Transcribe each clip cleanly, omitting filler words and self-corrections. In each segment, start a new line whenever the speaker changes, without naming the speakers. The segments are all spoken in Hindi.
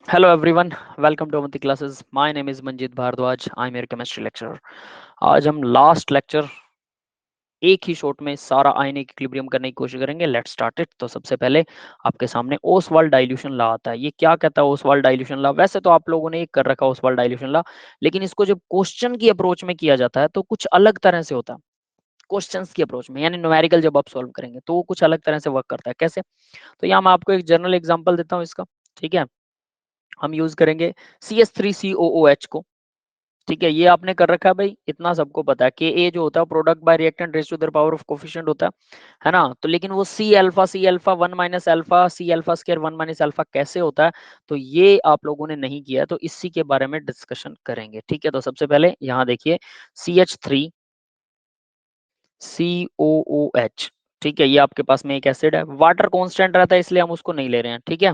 Hello everyone, welcome to Avanti classes. My name is Manjit Bhardwaj. I'm your chemistry lecturer. आज हम लास्ट लेक्चर एक ही शॉट में सारा आयनिक इक्विलिब्रियम करने की कोशिश करेंगे. Let's start it. तो सबसे पहले आपके सामने ओसवाल्ड डाइल्यूशन लॉ आता है. ये क्या कहता है ओसवाल्ड डाइल्यूशन लॉ? वैसे तो आप लोगों ने एक कर रखा है ओसवाल्ड डाइल्यूशन लॉ, लेकिन इसको जब क्वेश्चन की अप्रोच में किया जाता है तो कुछ अलग तरह से होता है. क्वेश्चंस की अप्रोच में यानी न्यूमेरिकल जब आप सॉल्व करेंगे तो वो कुछ अलग तरह से वर्क करता है. कैसे? तो यहाँ मैं आपको एक जनरल एग्जांपल देता हूँ इसका. ठीक है, हम यूज करेंगे CH3COOH को. ठीक है, ये आपने कर रखा है भाई, इतना सबको पता है कि ए जो होता है product by reactant raise to the power of coefficient होता है ना. तो लेकिन वो सी अल्फा 1 - अल्फा कैसे होता है, तो ये आप लोगों ने नहीं किया है, तो इसी के बारे में डिस्कशन करेंगे. ठीक है, तो सबसे पहले यहाँ देखिए CH3COOH. ठीक है, ये आपके पास में एक एसिड है, वाटर कांस्टेंट रहता है इसलिए हम उसको नहीं ले रहे हैं. ठीक है,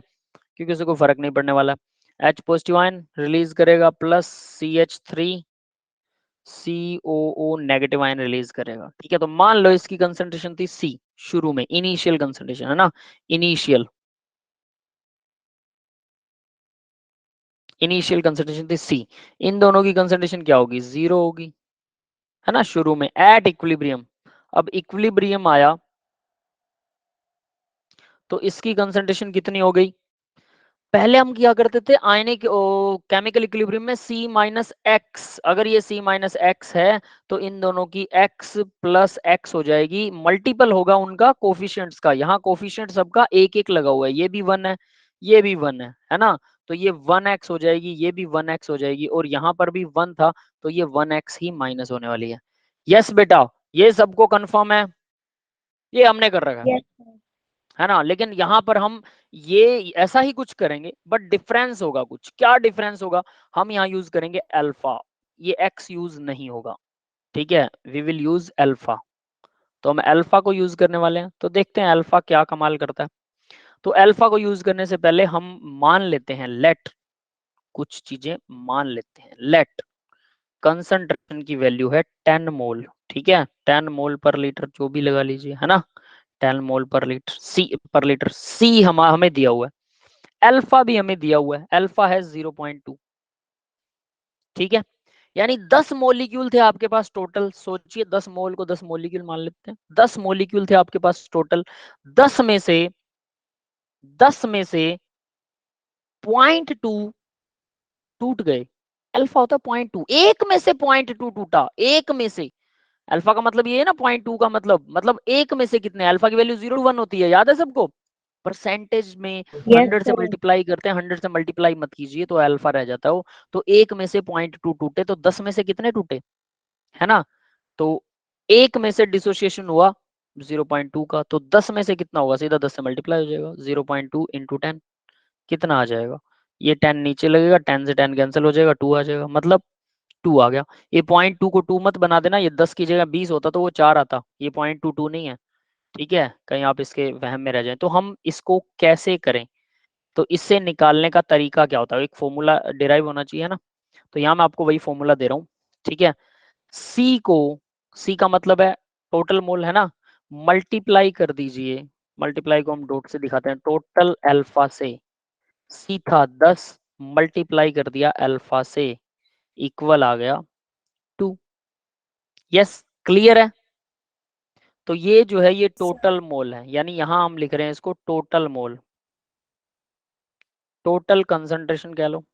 क्योंकि उससे कोई फर्क नहीं पड़ने वाला. H पॉजिटिव आयन रिलीज करेगा plus CH3COO negative ion release करेगा. ठीक है, तो मान लो इसकी कंसंट्रेशन थी C शुरू में, इनिशियल कंसंट्रेशन है ना, इनिशियल इनिशियल कंसंट्रेशन थी C. इन दोनों की कंसंट्रेशन क्या होगी? 0 होगी, है ना, शुरू में एट इक्विलिब्रियम. अब इक्विलिब्रियम आया तो इसकी कंसंट्रेशन कितनी हो गई? पहले हम क्या करते थे आयनिक केमिकल इक्विलिब्रियम में C-X, अगर ये C-X है तो इन दोनों की X प्लस X हो जाएगी, मल्टीपल होगा उनका कोफिशिएंट्स का. यहाँ कोफिशिएंट सबका एक एक लगा हुआ है, ये भी 1 है, ये भी 1 है ना. तो ये 1x हो जाएगी, ये भी 1x हो जाएगी, और यहाँ पर भी 1 था तो ये 1x ही माइनस होने वाली है. यस बेटा, ये सबको कंफर्म है, ये हमने कर रखा
Yes, sir.
है ना. लेकिन यहाँ पर हम ये ऐसा ही कुछ करेंगे बट डिफरेंस होगा कुछ. क्या डिफरेंस होगा? हम यहाँ यूज करेंगे अल्फा, ये एक्स यूज नहीं होगा. ठीक है, वी विल यूज अल्फा. तो हम अल्फा को यूज करने वाले हैं, तो देखते हैं अल्फा क्या कमाल करता है. तो अल्फा को यूज करने से पहले हम मान लेते हैं लेट, कुछ चीजें मान लेते हैं. लेट कंसंट्रेशन की वैल्यू है 10 मोल. ठीक है, 10 मोल पर लीटर जो भी लगा लीजिए, है ना. 10 मोल पर लीटर सी हमें दिया हुआ है, अल्फा भी हमें दिया हुआ है, अल्फा है 0.2. ठीक है, यानी 10 मोलिक्यूल थे आपके पास टोटल. सोचिए 10 मोल को 10 मोलिक्यूल मान लेते हैं, 10 मोलिक्यूल थे आपके पास टोटल. 10 में से 0.2 टूट गए. अल्फा होता है 0.2, एक में से 0.2 टूटा, एक में से. अल्फा का मतलब ये है ना, 0.2 का मतलब एक में से कितने. अल्फा की वैल्यू 0 to 1 होती है, याद है सबको. परसेंटेज में
Yes,
100 से
sir.
मल्टीप्लाई करते हैं, 100 से मल्टीप्लाई मत कीजिए तो अल्फा रह जाता है वो. तो एक में से 0.2 टूटे तो 10 में से कितने टूटे, है ना. तो एक में से डिसोसिएशन हुआ 0.2 का, तो 10 में से कितना होगा? सीधा 10 से मल्टीप्लाई हो जाएगा. 0.2 इंटू 10 कितना आ जाएगा? ये 10 नीचे लगेगा, 10 से 10 कैंसिल हो जाएगा, 2 आ जाएगा, मतलब 2 आ गया. ये 0.2 को 2 मत बना देना, ये 10 की जगह 20 होता तो वो 4 आता, ये 0.22 नहीं है. ठीक है, कहीं आप इसके वहम में रह जाए. तो हम इसको कैसे करें, तो इससे निकालने का तरीका क्या होता है? एक फॉर्मूला डिराइव होना चाहिए ना. तो यहाँ मैं आपको वही फॉर्मूला दे रहा हूँ. ठीक है, सी को, सी का मतलब है टोटल मोल, है ना, मल्टीप्लाई कर दीजिए. मल्टीप्लाई को हम डॉट से दिखाते हैं, टोटल अल्फा से. सी था 10, मल्टीप्लाई कर दिया अल्फा से, इक्वल आ गया 2. यस, क्लियर है. तो ये जो है ये टोटल मोल है, यानी यहाँ हम लिख रहे हैं इसको टोटल मोल. टोटल कंसंट्रेशन कह लो.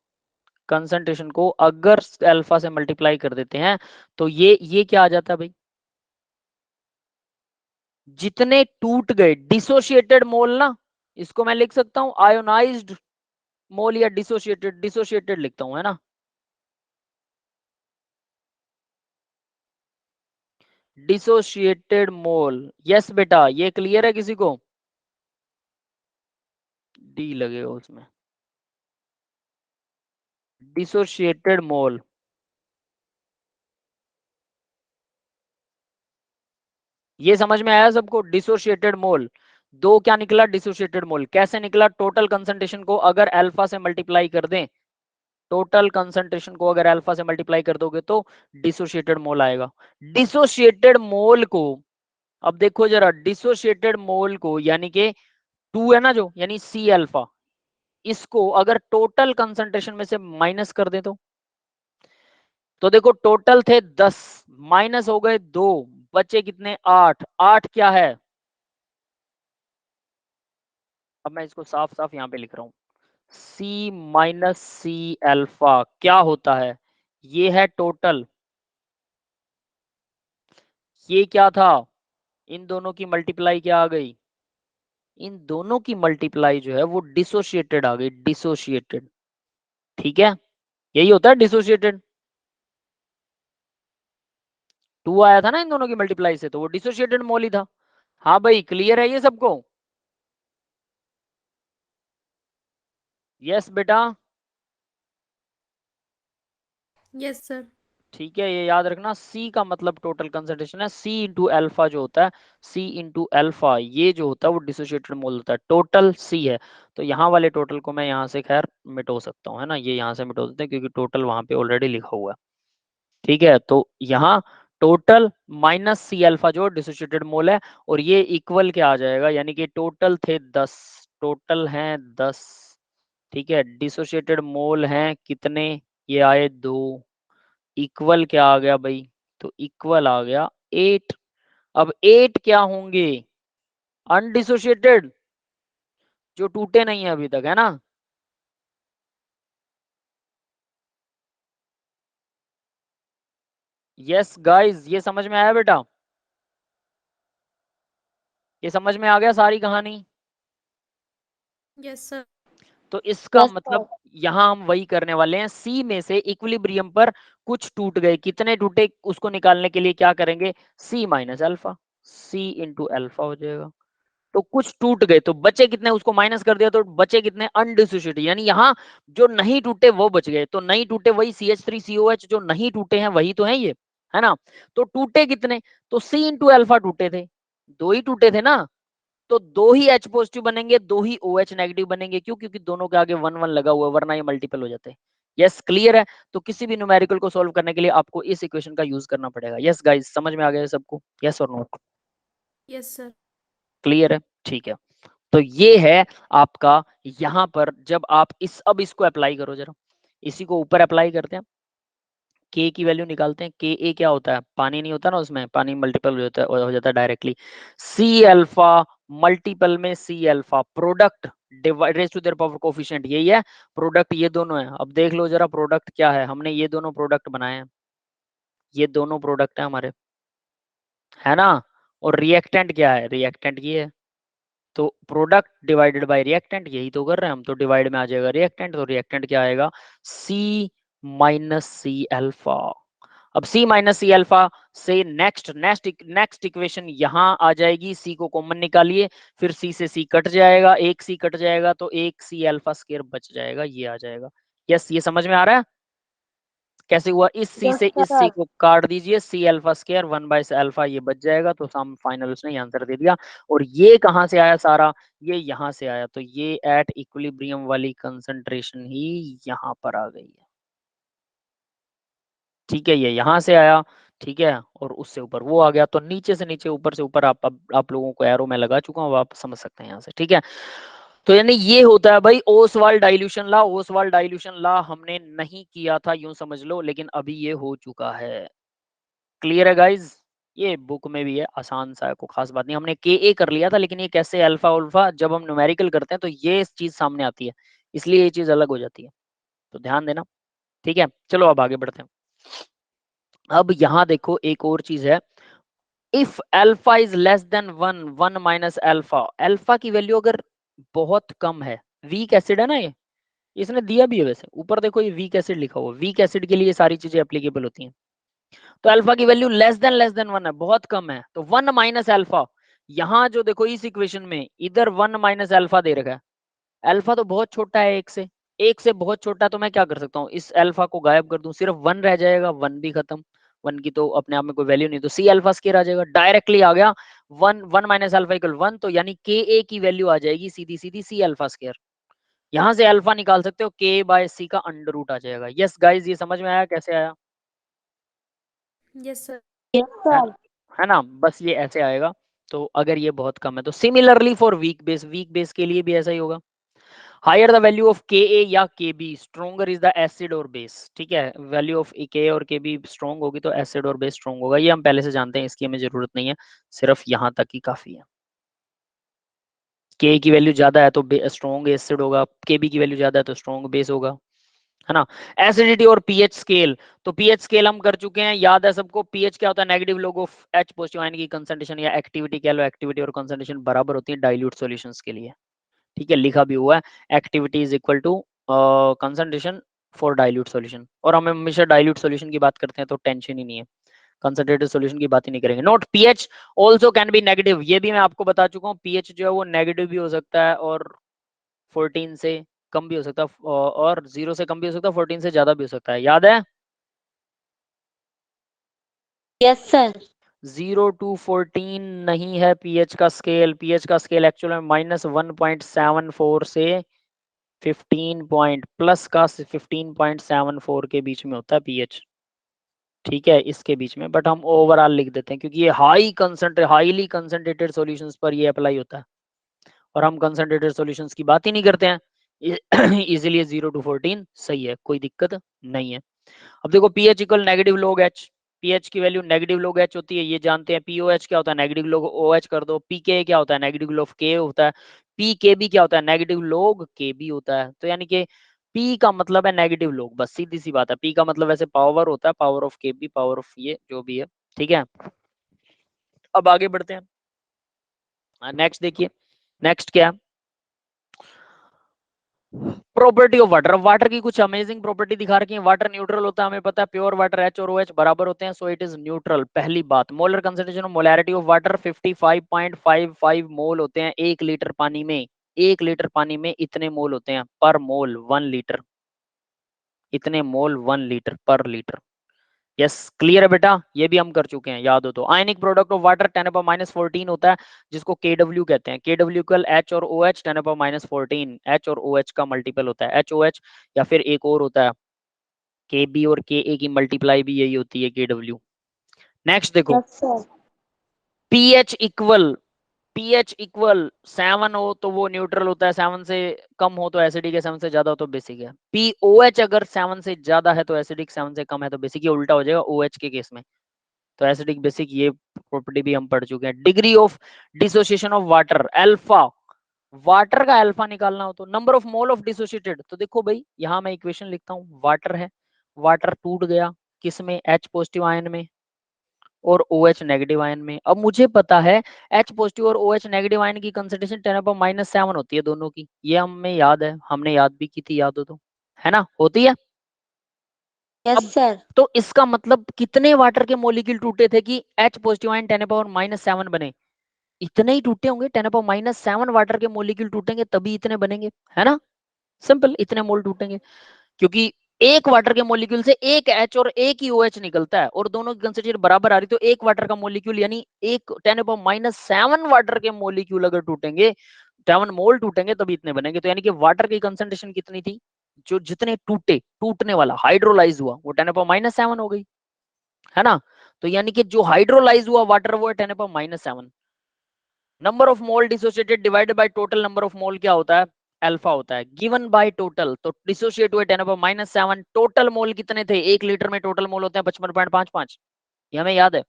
कंसंट्रेशन को अगर अल्फा से मल्टीप्लाई कर देते हैं तो ये क्या आ जाता है भाई? जितने टूट गए डिसोशिएटेड मोल ना, इसको मैं लिख सकता हूं आयोनाइज्ड मोल या डिसोशिएटेड, डिसोशिएटेड लिखता हूं, है ना. डिसोशिएटेड मोल. यस बेटा, ये क्लियर है किसी को? डी लगेगा उसमें, डिसोशिएटेड मोल. ये समझ में आया सबको? डिसोशिएटेड मोल. दो क्या निकला? डिसोशिएटेड मोल. कैसे निकला? टोटल कंसंट्रेशन को अगर अल्फा से मल्टीप्लाई कर दें, टोटल कंसंट्रेशन को अगर अल्फा से मल्टीप्लाई कर दोगे तो डिसोशिएटेड मोल आएगा. डिसोशिएटेड मोल को, अब देखो जरा, डिसोशिएटेड मोल को यानी कि 2 है ना जो, यानी सी अल्फा, इसको अगर टोटल कंसंट्रेशन में से माइनस कर दे तो देखो टोटल थे 10, माइनस हो गए 2, बचे कितने 8। 8 क्या है, अब मैं इसको साफ साफ यहां पे लिख रहा हूं, सी माइनस सी अल्फा क्या होता है, ये है टोटल, ये क्या था, इन दोनों की मल्टीप्लाई क्या आ गई, इन दोनों की मल्टीप्लाई जो है वो डिसोशिएटेड आ गई, डिसोशिएटेड। ठीक है, यही होता है डिसोशिएटेड। 2 आया था ना इन दोनों की मल्टीप्लाई से, तो वो डिसोशिएटेड मोल ही था। हाँ भाई, क्लियर है ये सबको? यस बेटा।
Yes sir.
ठीक है, ये याद रखना, C का मतलब टोटल कंसंट्रेशन है, C इंटू अल्फा जो होता है, C इंटू अल्फा ये जो होता है वो डिसोशिएटेड मोल होता है, टोटल C है। तो यहाँ वाले टोटल को मैं यहाँ से खैर मिटो सकता हूँ, है ना, ये यहाँ से मिटो देते हैं क्योंकि टोटल वहां पे ऑलरेडी लिखा हुआ है। ठीक है, तो यहाँ टोटल माइनस सी अल्फा जो डिसोशिएटेड मोल है, और ये इक्वल क्या आ जाएगा, यानी कि टोटल थे 10, टोटल हैं 10। ठीक है, डिसोशिएटेड मोल हैं कितने, ये आए 2, इक्वल क्या आ गया भाई, तो इक्वल आ गया 8। अब 8 क्या होंगे, अनडिसोशिएटेड, जो टूटे नहीं है अभी तक, है ना। यस गाइस, ये समझ में आया बेटा, ये समझ में आ गया सारी कहानी।
Yes sir.
तो इसका
यस
मतलब
सर।
यहाँ हम वही करने वाले हैं, सी में से इक्विलिब्रियम पर कुछ टूट गए, कितने टूटे उसको निकालने के लिए क्या करेंगे, सी माइनस अल्फा, सी इंटू अल्फा हो जाएगा। तो कुछ टूट गए तो बचे कितने, उसको माइनस कर दिया तो बचे कितने अनडिसोशिएटेड, यानी यहाँ जो नहीं टूटे वो बच गए, तो नहीं टूटे वही CH3COH, जो नहीं टूटे हैं वही तो है ये, है ना। तो टूटे कितने, तो सी इंटू अल्फा टूटे थे, 2 ही टूटे थे ना, तो 2 ही H पॉजिटिव बनेंगे, 2 ही OH नेगेटिव बनेंगे, क्यों, क्योंकि दोनों के आगे 1 1 लगा हुआ है, वरना ये मल्टीपल हो जाते हैं। यस, क्लियर है। तो किसी भी न्यूमेरिकल को सॉल्व करने के लिए आपको इस इक्वेशन का यूज करना पड़ेगा। यस गाइस, समझ में आ गया सबको, यस और नो,
यस सर।
क्लियर है। ठीक है, तो ये है आपका, यहां पर जब आप अब इसको अप्लाई करो जरा, इसी को ऊपर अप्लाई करते हैं, के की वैल्यू निकालते हैं, के ए क्या होता है, पानी नहीं होता ना उसमें, पानी मल्टीपल हो जाता है डायरेक्टली, सी अल्फा मल्टीपल में C alpha product divide raise to their power coefficient, यही है प्रोडक्ट, ये दोनों है। अब देख लो जरा प्रोडक्ट क्या है, हमने ये दोनों प्रोडक्ट बनाए हैं, ये दोनों प्रोडक्ट है हमारे, है ना। और रिएक्टेंट क्या है, रिएक्टेंट ये है, तो प्रोडक्ट डिवाइडेड बाय रिएक्टेंट, यही तो कर रहे हैं हम, तो डिवाइड में आ जाएगा रिएक्टेंट, तो रिएक्टेंट क्या आएगा, सी माइनस सी अल्फा। अब सी माइनस सी अल्फा से नेक्स्ट नेक्स्ट नेक्स्ट इक्वेशन यहां आ जाएगी, सी को कॉमन निकालिए, फिर सी से सी कट जाएगा, एक सी कट जाएगा तो एक सी अल्फा स्क्वायर बच जाएगा, ये आ जाएगा। यस, ये समझ में आ रहा है कैसे हुआ, इस सी
यस
से इस सी
सर।
को काट दीजिए, सी अल्फा स्क्वायर 1/अल्फा ये बच जाएगा, तो हम फाइनल उसने आंसर दे दिया। और ये कहां से आया सारा, ये यहां से आया, तो ये एट इक्विलिब्रियम वाली कंसंट्रेशन ही यहां पर आ गई है। ठीक है, ये यहां से आया, ठीक है, और उससे ऊपर वो आ गया, तो नीचे से नीचे ऊपर से ऊपर आप लोगों को एरो में लगा चुका हूं, आप समझ सकते हैं यहाँ से। ठीक है, तो यानी ये होता है भाई Oswald dilution law. Oswald dilution law हमने नहीं किया था यूं समझ लो, लेकिन अभी ये हो चुका है। क्लियर है गाइज, ये बुक में भी है, आसान सा है, कोई खास बात नहीं। हमने के ए कर लिया था, लेकिन ये कैसे अल्फा उल्फा जब हम न्यूमेरिकल करते हैं तो ये चीज सामने आती है, इसलिए ये चीज अलग हो जाती है, तो ध्यान देना। ठीक है, चलो अब आगे बढ़ते हैं। अब यहाँ देखो एक और चीज है, if alpha is less than 1, 1 minus alpha, alpha की वैल्यू अगर बहुत कम है, वीक एसिड है ना ये, इसने दिया भी है वैसे, ऊपर देखो ये वीक एसिड लिखा हुआ, वीक एसिड के लिए ये सारी चीजें एप्लीकेबल होती हैं। तो अल्फा की वैल्यू लेस देन 1 है, बहुत कम है, तो 1 माइनस अल्फा, यहाँ जो देखो इस इक्वेशन में इधर 1 माइनस अल्फा दे रखा है, अल्फा तो बहुत छोटा है, एक से बहुत छोटा, तो मैं क्या कर सकता हूँ, इस अल्फा को गायब कर दूं, सिर्फ 1 रह जाएगा, 1 भी खत्म, 1 की तो अपने आप में कोई वैल्यू नहीं, तो सी अल्फा स्क्वायर आ जाएगा, डायरेक्टली आ गया, 1 1 माइनस अल्फा इक्वल 1, तो यानी के ए की वैल्यू आ जाएगी सीधी सीधी सी अल्फा स्क्वायर, यहाँ से अल्फा निकाल सकते हो, के बाय सी का अंडर रूट आ जाएगा। यस गाइज, ये समझ में आया कैसे आया,
यस सर।
यस
है,
सर।
है ना, बस ये ऐसे आएगा। तो अगर ये बहुत कम है तो similarly for weak base, weak base के लिए भी ऐसा ही होगा। हायर द वैल्यू ऑफ के ए या K B stronger is the acid और बेस। ठीक है, वैल्यू ऑफ के और के बी स्ट्रॉन्ग होगी तो एसिड और बेस स्ट्रॉन्ग होगा, ये हम पहले से जानते हैं, इसकी हमें जरूरत नहीं है, सिर्फ यहाँ तक ही काफी है। के की वैल्यू ज्यादा है तो स्ट्रॉन्ग एसिड होगा, के बी की वैल्यू ज्यादा है तो स्ट्रॉन्ग बेस होगा, है ना। एसिडिटी और पीएच स्केल, तो पीएच स्केल हम कर चुके हैं, याद है सबको। पीएच क्या होता है, नेगेटिव लोग ऑफ एच पॉजिटिव आयन की कंसंट्रेशन या एक्टिविटी कह लो, एक्टिविटी और कंसंट्रेशन बराबर होती है डाइल्यूट सॉल्यूशंस के लिए। ठीक है, लिखा भी हुआ है activity is equal to concentration for dilute solution, और हम हमेशा डाइल्यूट सॉल्यूशन की बात करते हैं तो टेंशन ही नहीं है, कंसंट्रेटेड सॉल्यूशन की बात ही नहीं करेंगे। Note pH also can be negative, ये भी मैं आपको बता चुका हूँ, पीएच जो है वो नेगेटिव भी हो सकता है और 14 से कम भी हो सकता है, और 0 से कम भी हो सकता है, 14 से ज्यादा भी हो सकता है, याद है।
Yes sir.
0 to 14 नहीं है पीएच का स्केल, पीएच का स्केल एक्चुअल में -1.74 से 15 पॉइंट प्लस का 15.74 के बीच में होता है पीएच। ठीक है, इसके बीच में, बट हम ओवरऑल लिख देते हैं क्योंकि ये हाईली कंसंट्रेटेड सॉल्यूशंस पर ये अप्लाई होता है, और हम कंसंट्रेटेड सॉल्यूशंस की बात ही नहीं करते हैं, इसीलिए 0 to 14 सही है, कोई दिक्कत नहीं है। अब देखो pH equal negative log H, pH की वैल्यू नेगेटिव log H होती है, ये जानते हैं। पीओएच क्या होता है, नेगेटिव log OH कर दो। पीके क्या होता है, नेगेटिव log K होता है। पीकेबी क्या होता है, नेगेटिव log KB होता है। तो यानी कि P का मतलब है नेगेटिव log, बस सीधी सी बात है। P का मतलब वैसे पावर होता है, power of KB, power of ये जो भी है। ठीक है, अब आगे बढ़ते हैं, नेक्स्ट देखिए, नेक्स्ट क्या है, प्रॉपर्टी ऑफ वाटर। वाटर की कुछ अमेजिंग प्रॉपर्टी दिखा रखी है। वाटर न्यूट्रल होता है, हमें पता है, प्योर वाटर H और OH बराबर होते हैं, सो इट इज न्यूट्रल। पहली बात, मोलर कंसंट्रेशन और मोलैरिटी ऑफ वाटर 55.55 मोल होते हैं 1 लीटर पानी में। 1 लीटर पानी में इतने मोल होते हैं पर मोल, 1 लीटर, इतने मोल 1 लीटर पर लीटर। यस, क्लियर है बेटा, ये भी हम कर चुके हैं, याद हो तो। आयनिक प्रोडक्ट ऑफ वाटर 10⁻14 होता है, जिसको केडब्ल्यू कहते हैं। केडब्ल्यू कल एच और ओ एच 10⁻14, एच और ओ एच का मल्टीपल होता है, एच ओ एच, या फिर एक और होता है के बी और के ए की मल्टीप्लाई भी यही होती है, केडब्ल्यू। नेक्स्ट देखो,
yes sir.
PH equal, pH equal 7 हो तो वो न्यूट्रल होता है, 7 से कम हो तो एसिडिक है, 7 से ज्यादा हो तो बेसिक है। पीओएच अगर 7 से ज्यादा है तो एसिडिक, 7 से कम है तो बेसिक, ये उल्टा हो जाएगा ओएच के केस में। तो एसिडिक बेसिक ये प्रॉपर्टी भी हम पढ़ चुके हैं। Degree of dissociation of water alpha, water का अल्फा निकालना हो तो number of mole of dissociated, तो देखो भाई यहां मैं इक्वेशन लिखता हूँ, वाटर है, वाटर टूट गया किस में, एच पॉजिटिव आयन में और ओ एच नेगेटिव आयन में। अब मुझे पता है एच पॉजिटिव और ओ एच नेगेटिव आयन की कंसंट्रेशन 10⁻⁷ होती है दोनों की, ये हमें याद है, हमने याद भी की थी, याद हो तो, है ना, होती है।
यस
अब
सर।
तो इसका मतलब कितने वाटर के मोलिक्यूल टूटे थे कि एच पॉजिटिव आयन 10⁻⁷ बने, इतने ही टूटे होंगे, 10⁻⁷ वाटर के मोलिक्यूल टूटेंगे तभी इतने बनेंगे, है ना, सिंपल, इतने मोल टूटेंगे। क्योंकि एक वाटर के मोलिक्यूल से एक एच और एक ही ओ एच निकलता है, और दोनों की कंसंट्रेशन बराबर आ रही, तो एक वाटर का मोलिक्यूल यानी एक 10⁻⁷ वाटर के मोलिक्यूल अगर टूटेंगे, 7 मोल टूटेंगे तभी इतने बनेंगे। तो यानी कि वाटर की कंसंट्रेशन कितनी थी, जो जितने टूटे, टूटने वाला हाइड्रोलाइज हुआ वो 10⁻⁷ हो गई, है ना। तो यानी कि जो हाइड्रोलाइज हुआ वाटर वो है 10⁻⁷। Number of mole dissociated divided by total number of mole क्या होता है, अल्फा होता है, गिवन बाय टोटल। तो डिसोसिएट हुए 10⁻⁷, टोटल मोल कितने थे, 1 लीटर में टोटल मोल होते हैं 55.55, ये हमें याद है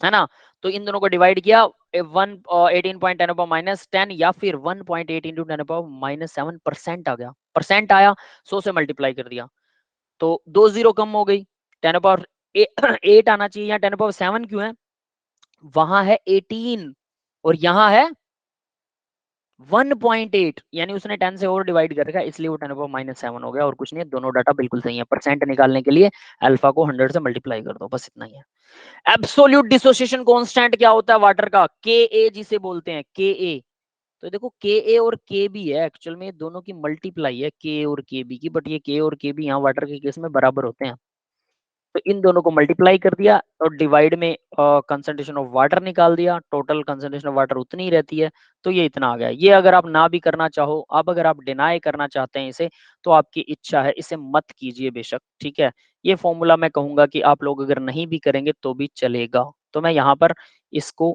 ना। तो इन दोनों को डिवाइड किया, 18.10⁻⁻10 या फिर 1.8 इंटू 10⁻⁷% आ गया, परसेंट आया, 100 से मल्टीप्लाई कर दिया, तो 2 जीरो कम हो गई, 10⁻8 आना चाहिए, या 10⁻7 क्यों है, वहां है 18 और यहाँ है 1.8, यानी उसने 10 से और डिवाइड कर रखा है, इसलिए वो 10⁻⁷ हो गया, और कुछ नहीं है, दोनों डाटा बिल्कुल सही है। परसेंट निकालने के लिए अल्फा को 100 से मल्टीप्लाई कर दो, बस इतना ही है। एब्सोल्यूट डिसोसिएशन कांस्टेंट क्या होता है वाटर का, के ए जिसे बोलते हैं, के ए। तो देखो के ए और के बी है, एक्चुअल में दोनों की मल्टीप्लाई है के और के बी की, बट ये के और के बी यहाँ वाटर के केस में बराबर होते हैं, तो इन दोनों को मल्टीप्लाई कर दिया और डिवाइड में कंसंट्रेशन ऑफ वाटर निकाल दिया, टोटल कंसंट्रेशन ऑफ वाटर उतनी ही रहती है, तो ये इतना आ गया। ये अगर आप ना भी करना चाहो, अब अगर आप डिनाई करना चाहते हैं इसे, तो आपकी इच्छा है, इसे मत कीजिए बेशक, ठीक है। ये फॉर्मूला मैं कहूंगा कि आप लोग अगर नहीं भी करेंगे तो भी चलेगा, तो मैं यहाँ पर इसको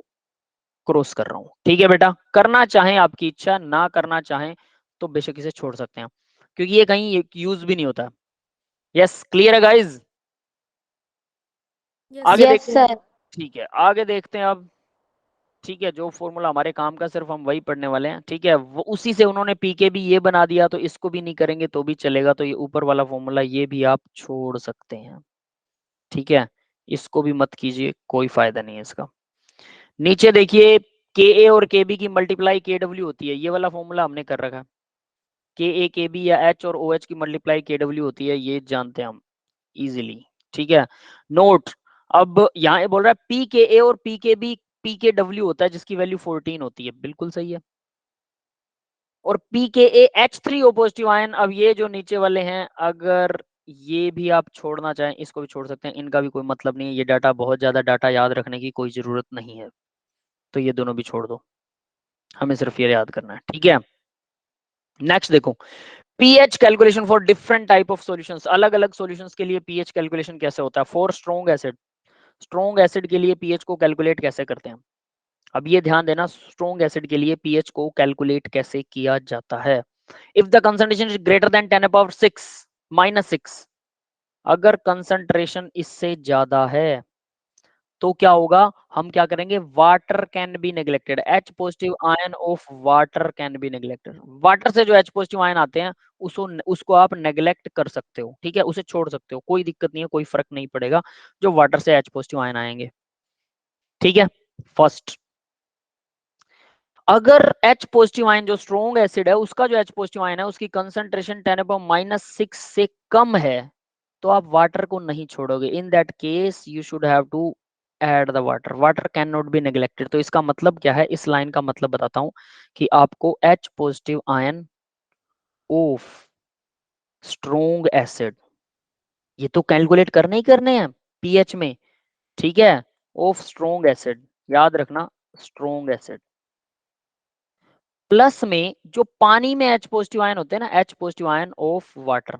क्रॉस कर रहा हूँ, ठीक है बेटा। करना चाहें आपकी इच्छा, ना करना चाहें तो बेशक इसे छोड़ सकते हैं, क्योंकि ये कहीं यूज भी नहीं होता। यस, क्लियर है गाइज?
Yes,
आगे
Yes,
देखते हैं।
sir.
ठीक है, आगे देखते हैं अब। ठीक है, जो फॉर्मूला हमारे काम का सिर्फ हम वही पढ़ने वाले हैं। ठीक है, वो उसी से उन्होंने पी के भी ये बना दिया, तो इसको भी नहीं करेंगे तो भी चलेगा। तो ये ऊपर वाला फॉर्मूला ये भी आप छोड़ सकते हैं। ठीक है, इसको भी मत कीजिए, कोई फायदा नहीं है इसका। नीचे देखिए, के ए और के बी की मल्टीप्लाई के डब्ल्यू होती है, ये वाला फॉर्मूला हमने कर रखा है। के ए के बी या एच और ओ एच की मल्टीप्लाई के डब्ल्यू होती है, ये जानते हैं हम इजीली। ठीक है, नोट। अब यहाँ ये बोल रहा है पी के ए और पी के बी पी के डब्ल्यू होता है जिसकी वैल्यू 14 होती है, बिल्कुल सही है। और P K A H three O positive ion, अब ये जो नीचे वाले हैं, अगर ये भी आप छोड़ना चाहें इसको भी छोड़ सकते हैं, इनका भी कोई मतलब नहीं है। ये डाटा बहुत ज्यादा डाटा याद रखने की कोई जरूरत नहीं है, तो ये दोनों भी छोड़ दो, हमें सिर्फ ये याद करना है। ठीक है, नेक्स्ट देखो, pH calculation for different type of solutions. अलग अलग सॉल्यूशंस के लिए पीएच कैलकुलेशन कैसे होता है। For strong acid, strong acid के लिए पीएच को कैलकुलेट कैसे करते हैं। अब ये ध्यान देना, स्ट्रॉन्ग एसिड के लिए पीएच को कैलकुलेट कैसे किया जाता है। If the concentration is greater than 10⁻6 -6, अगर कंसंट्रेशन इससे ज्यादा है तो क्या होगा, हम क्या करेंगे, water can be neglected, H positive ion of water can be neglected. Water से जो एच पॉजिटिव आयन आते हैं उसको आप नेग्लेक्ट कर सकते हो। ठीक है, उसे छोड़ सकते हो, कोई दिक्कत नहीं है, कोई फर्क नहीं पड़ेगा जो वाटर से एच पॉजिटिव आयन आएंगे। ठीक है, फर्स्ट, अगर H पॉजिटिव आयन जो स्ट्रॉन्ग एसिड है उसका जो H पॉजिटिव आयन है उसकी कंसंट्रेशन 10⁻6 से कम है तो आप वाटर को नहीं छोड़ोगे। In that case you should have to add the water, water can not be neglected. तो इसका मतलब क्या है, इस लाइन का मतलब बताता हूं कि आपको H positive ion of strong acid, ये तो कैलकुलेट करने ही करने हैं पीएच में। ठीक है, ऑफ स्ट्रॉन्ग एसिड, याद रखना स्ट्रॉन्ग एसिड, प्लस में जो पानी में H पॉजिटिव आयन होते हैं ना, H positive ion of water,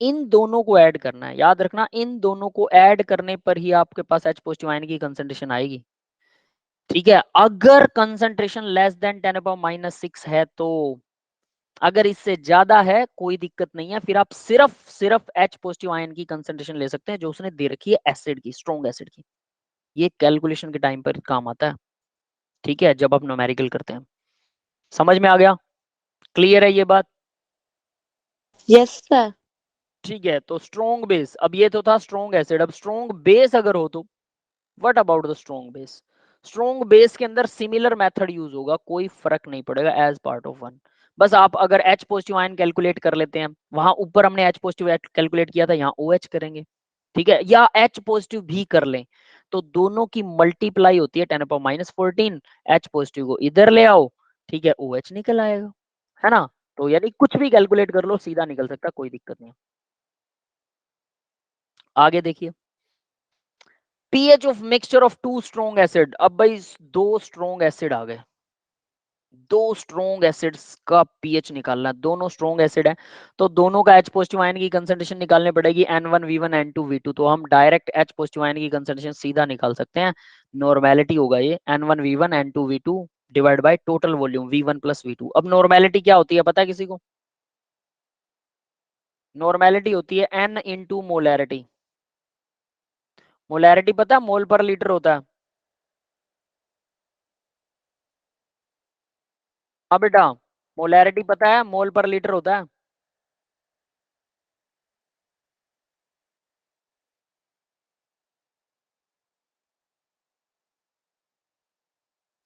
इन दोनों को ऐड करना है। याद रखना, इन दोनों को ऐड करने पर ही आपके पास H पॉजिटिव आयन की कंसंट्रेशन आएगी। ठीक है, अगर कंसंट्रेशन लेस देन 10⁻6 है तो, अगर इससे ज्यादा है कोई दिक्कत नहीं है, फिर आप सिर्फ H पॉजिटिव आयन की कंसंट्रेशन ले सकते हैं जो उसने दे रखी है एसिड की, स्ट्रॉन्ग एसिड की। ये कैलकुलेशन के टाइम पर काम आता है। ठीक है, जब आप न्यूमेरिकल करते हैं। समझ में आ गया, क्लियर है ये बात?
Yes, sir.
ठीक है, तो स्ट्रॉन्ग बेस, अब ये तो था स्ट्रॉन्ग एसिड, अब स्ट्रॉन्ग बेस अगर हो तो what about the strong base. Strong base के अंदर सिमिलर मेथड यूज होगा, कोई फर्क नहीं पड़ेगा, एज पार्ट ऑफ वन। बस आप अगर H पॉजिटिव आयन कैलकुलेट कर लेते हैं, वहां ऊपर हमने H पॉजिटिव कैलकुलेट किया था, यहाँ OH करेंगे। ठीक है, या H पॉजिटिव भी कर लें, तो दोनों की मल्टीप्लाई होती है 10⁻14, H पॉजिटिव को इधर ले आओ, ठीक है, OH निकल आएगा, है ना। तो यानी कुछ भी कैलकुलेट कर लो, सीधा निकल सकता, कोई दिक्कत नहीं। आगे देखिए, pH of mixture of two strong acid. अब भाई दो स्ट्रॉन्ग एसिड आ गए, दो स्ट्रॉन्ग एसिड्स का पीएच निकालना है, दोनों स्ट्रॉन्ग एसिड है तो दोनों का H पॉजिटिव आयन की कंसंट्रेशन निकालनी पड़ेगी, N1V1 N2V2। तो हम डायरेक्ट H पॉजिटिव आयन की कंसंट्रेशन सीधा निकाल सकते हैं, नॉर्मेलिटी होगा ये N1V1 N2V2 divide by total volume V1 + V2। अब नॉर्मेलिटी क्या होती है पता है किसी को? नॉर्मेलिटी होती है N इंटू मोलैरिटी। मोलैरिटी पता है, मोल पर लीटर होता है। हाँ बेटा, मोलैरिटी पता है, मोल पर लीटर होता है।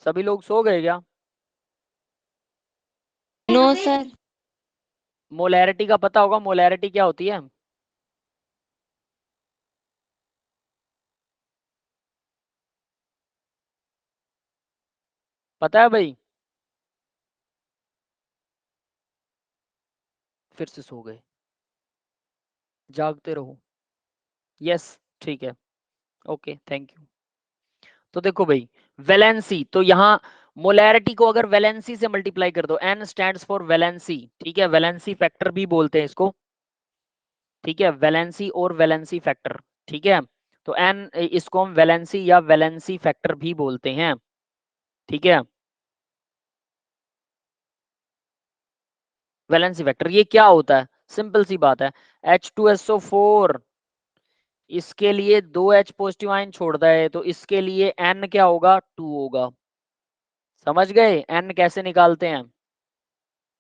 सभी लोग सो गए क्या?
No, sir.
मोलैरिटी का पता होगा, मोलैरिटी क्या होती है? पता है भाई? फिर से सो गए, जागते रहो। यस, ठीक है, ओके, थैंक यू। तो देखो भाई, वैलेंसी, तो यहाँ मोलैरिटी को अगर वैलेंसी से मल्टीप्लाई कर दो, एन स्टैंड्स फॉर वैलेंसी। ठीक है, वैलेंसी फैक्टर भी बोलते हैं इसको। ठीक है, वैलेंसी और वैलेंसी फैक्टर। ठीक है, तो एन, इसको हम वैलेंसी या वैलेंसी फैक्टर भी बोलते हैं। ठीक है, वैलेंसी वेक्टर। ये क्या होता है? सिंपल सी बात है, H2SO4 इसके लिए 2H पॉजिटिव आयन छोड़ता है, तो इसके लिए N क्या होगा? 2 होगा। समझ गए N कैसे निकालते हैं?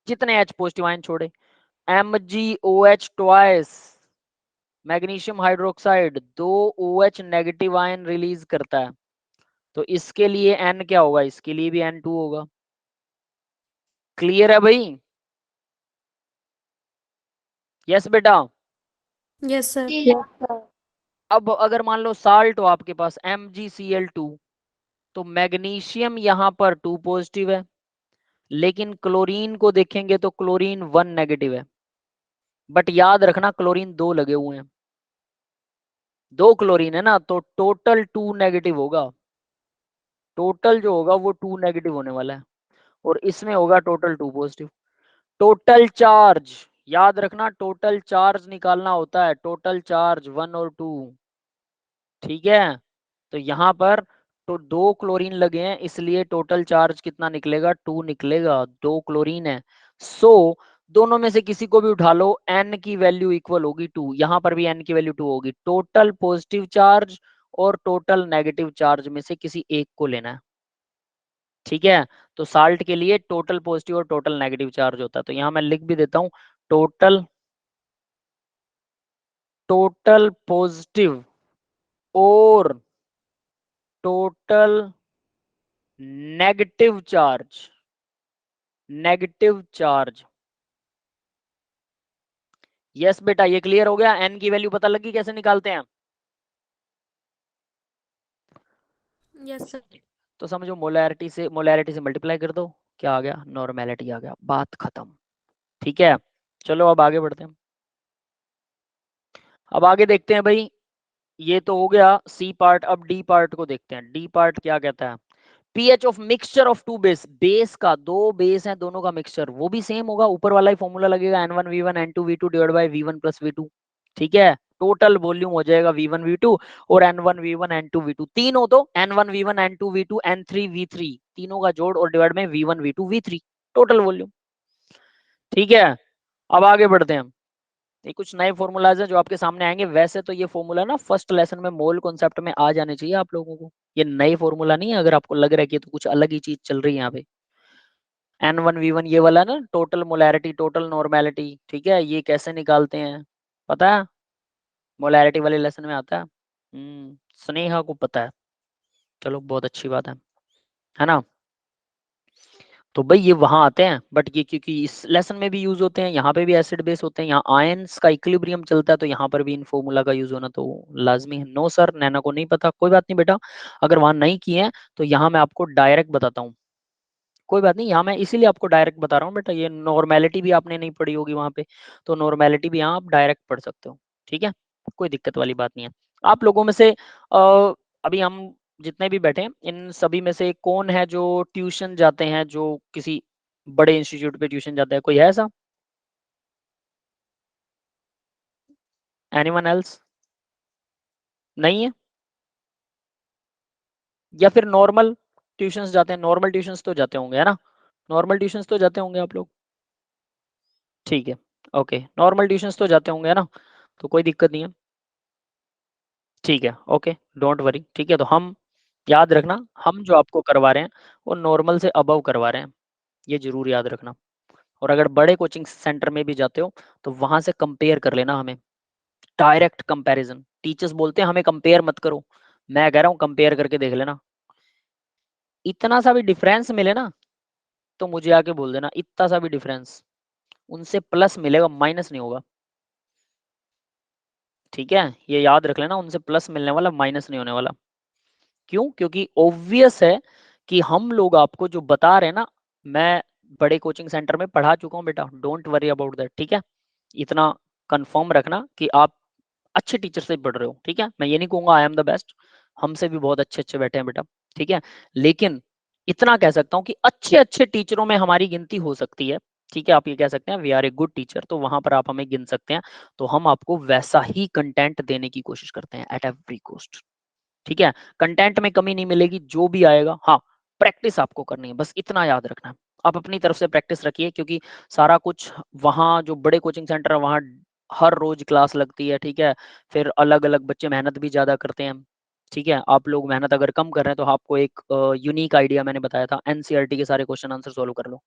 जितने H पॉजिटिव आयन छोड़े, MgOH twice magnesium hydroxide 2 OH negative ion release करता है, तो इसके लिए N क्या होगा? इसके लिए भी N2 होगा। क्लियर है भाई? यस बेटा।
Yes sir.
Yes, sir.
अब अगर मान लो साल्ट हो आपके पास MgCl2, तो मैग्नीशियम यहां पर 2 पॉजिटिव है, लेकिन क्लोरीन को देखेंगे तो क्लोरीन 1 नेगेटिव है। बट याद रखना क्लोरीन 2 लगे हुए हैं, 2 क्लोरीन है ना, तो टोटल 2 नेगेटिव होगा। टोटल जो होगा वो 2 नेगेटिव होने वाला है, और इसमें होगा टोटल 2 पॉजिटिव। टोटल चार्ज याद रखना, टोटल चार्ज निकालना होता है, टोटल चार्ज 1 और 2। ठीक है, तो यहां पर तो 2 क्लोरीन लगे हैं, इसलिए टोटल चार्ज कितना निकलेगा? 2 निकलेगा। 2 क्लोरीन है, सो दोनों में से किसी को भी उठा लो, N की वैल्यू इक्वल होगी 2। यहां पर भी N की वैल्यू 2 होगी। टोटल पॉजिटिव चार्ज और टोटल नेगेटिव चार्ज में से किसी एक को लेना है। ठीक है, तो साल्ट के लिए टोटल पॉजिटिव और टोटल नेगेटिव चार्ज होता है, तो यहां मैं लिख भी देता हूं, टोटल टोटल पॉजिटिव और total negative charge. Negative charge. Yes बेटा, ये क्लियर हो गया? N की वैल्यू पता लगी कैसे निकालते हैं?
Yes sir.
तो समझो मोलैरिटी से मल्टीप्लाई कर दो, क्या आ गया? नॉर्मेलिटी आ गया, बात खत्म। ठीक है, चलो अब आगे बढ़ते हैं। अब आगे देखते हैं भाई, ये तो हो गया सी पार्ट। अब डी पार्ट को देखते हैं। डी पार्ट क्या कहता है? PH of mixture of two base. Base का, दो बेस है, दोनों का मिक्सचर, वो भी सेम होगा, ऊपर वाला ही फॉर्मूला लगेगा, N1V1 N2V2 divide by V1 plus V2। ठीक है, टोटल वॉल्यूम हो जाएगा V1V2 और N1V1 N2V2। तीन हो तो N1V1 N2V2 N3V3, तीनों का जोड़ और डिवाइड में V1V2 V3, टोटल वॉल्यूम। ठीक है, अब आगे बढ़ते हैं। ये कुछ नए फॉर्मूलाज हैं जो आपके सामने आएंगे। वैसे तो ये फॉर्मूला ना फर्स्ट लेसन में मोल कॉन्सेप्ट में आ जाने चाहिए आप लोगों को। ये नए फॉर्मूला नहीं है, अगर आपको लग रहा है कि तो कुछ अलग ही चीज चल रही है यहाँ पे। N1V1 ये वाला ना, टोटल मोलैरिटी टोटल नॉर्मेलिटी। ठीक है, ये कैसे निकालते हैं पता है? मोलैरिटी वाले लेसन में आता है। स्नेहा को पता है, चलो बहुत अच्छी बात है ना? तो भाई ये वहां आते हैं, बट ये क्योंकि इस लेसन में भी यूज होते हैं, यहाँ पे भी एसिड बेस होते हैं, यहाँ आयंस का इक्विलिब्रियम चलता है, तो यहाँ पर भी इन फॉर्मूला का यूज होना तो लाजमी है। नो सर, नैना को नहीं पता, कोई बात नहीं बेटा, अगर वहां नहीं किए हैं तो यहाँ मैं आपको डायरेक्ट बताता हूँ। कोई बात नहीं, यहाँ मैं इसीलिए आपको डायरेक्ट बता रहा हूँ बेटा। ये नॉर्मेलिटी भी आपने नहीं पढ़ी होगी वहां पे, तो नॉर्मेलिटी भी यहाँ आप डायरेक्ट पढ़ सकते हो। ठीक है, कोई दिक्कत वाली बात नहीं है। आप लोगों में से अभी हम जितने भी बैठे हैं, इन सभी में से कौन है जो ट्यूशन जाते हैं, जो किसी बड़े इंस्टीट्यूट पे ट्यूशन जाता है? कोई है ऐसा? Anyone else? नहीं है? या फिर नॉर्मल ट्यूशंस जाते हैं? नॉर्मल ट्यूशंस तो जाते होंगे, है ना? नॉर्मल ट्यूशंस तो जाते होंगे आप लोग। ठीक है, ओके, नॉर्मल ट्यूशंस तो जाते होंगे, है ना? तो कोई दिक्कत नहीं है। ठीक है, ओके, डोंट वरी। ठीक है, तो हम याद रखना, हम जो आपको करवा रहे हैं वो नॉर्मल से अबव करवा रहे हैं, ये जरूर याद रखना। और अगर बड़े कोचिंग सेंटर में भी जाते हो तो वहां से कंपेयर कर लेना हमें, डायरेक्ट कंपैरिजन। टीचर्स बोलते हैं हमें कंपेयर मत करो, मैं कह रहा हूँ कंपेयर करके देख लेना। इतना सा भी डिफरेंस मिले ना तो मुझे आके बोल देना, इतना सा भी डिफरेंस, उनसे प्लस मिलेगा, माइनस नहीं होगा। ठीक है, ये याद रख लेना, उनसे प्लस मिलने वाला, माइनस नहीं होने वाला। क्यों? क्योंकि ऑब्वियस है कि हम लोग आपको जो बता रहे हैं ना, मैं बड़े कोचिंग सेंटर में पढ़ा चुका हूँ बेटा, डोंट वरी अबाउट दैट। ठीक है, इतना कंफर्म रखना कि आप अच्छे टीचर से पढ़ रहे हो। ठीक है, मैं ये नहीं कहूंगा आई एम द बेस्ट, हमसे भी बहुत अच्छे अच्छे बैठे हैं बेटा। ठीक है, लेकिन इतना कह सकता हूँ कि अच्छे अच्छे टीचरों में हमारी गिनती हो सकती है। ठीक है, आप ये कह सकते हैं we are a good teacher, तो वहां पर आप हमें गिन सकते हैं। तो हम आपको वैसा ही कंटेंट देने की कोशिश करते हैं एट एवरी कॉस्ट। ठीक है, कंटेंट में कमी नहीं मिलेगी, जो भी आएगा। हाँ, प्रैक्टिस आपको करनी है, बस इतना याद रखना है। आप अपनी तरफ से प्रैक्टिस रखिए, क्योंकि सारा कुछ वहाँ जो बड़े कोचिंग सेंटर है वहाँ हर रोज क्लास लगती है, ठीक है। फिर अलग अलग बच्चे मेहनत भी ज्यादा करते हैं, ठीक है। आप लोग मेहनत अगर कम कर रहे हैं तो आपको एक यूनिक आइडिया मैंने बताया था, एनसीईआरटी के सारे क्वेश्चन आंसर सोल्व कर लो,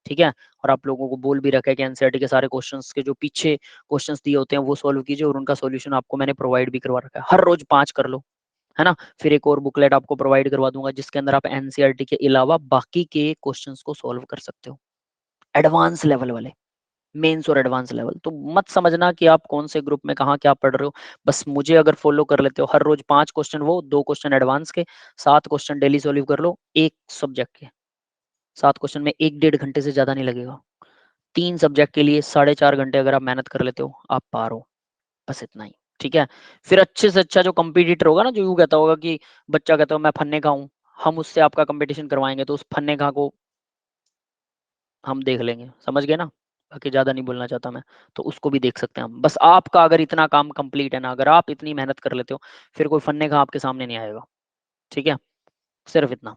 ठीक है। और आप लोगों को बोल भी रखा है कि एनसीईआरटी के सारे क्वेश्चंस के जो पीछे क्वेश्चंस दिए होते हैं वो सोल्व कीजिए, और उनका सॉल्यूशन आपको मैंने प्रोवाइड भी करवा रखा है। हर रोज 5 कर लो, है ना। फिर एक और बुकलेट आपको प्रोवाइड करवा दूंगा जिसके अंदर आप एनसीईआरटी के अलावा बाकी के क्वेश्चंस को सोल्व कर सकते हो, एडवांस लेवल वाले, मेंस और एडवांस लेवल। तो मत समझना कि आप कौन से ग्रुप में कहाँ क्या पढ़ रहे हो, बस मुझे अगर फॉलो कर लेते हो, हर रोज 5 क्वेश्चन वो, 2 क्वेश्चन एडवांस के, 7 क्वेश्चन डेली सॉल्व कर लो, एक सब्जेक्ट के 7 क्वेश्चन में 1-1.5 घंटे से ज्यादा नहीं लगेगा। 3 सब्जेक्ट के लिए 4.5 घंटे अगर आप मेहनत कर लेते हो, आप पार हो, बस इतना ही, ठीक है। फिर अच्छे से अच्छा जो कंपटीटर होगा ना, जो यूं कहता होगा कि बच्चा कहता हो मैं फन्ने का हूँ, हम उससे आपका कंपटीशन करवाएंगे, तो उस फन्ने का को हम देख लेंगे, समझ गए ना। बाकी ज्यादा नहीं बोलना चाहता मैं, तो उसको भी देख सकते हैं हम। बस आपका अगर इतना काम कंप्लीट है ना, अगर आप इतनी मेहनत कर लेते हो, फिर कोई फन्ने का आपके सामने नहीं आएगा, ठीक है। सिर्फ इतना।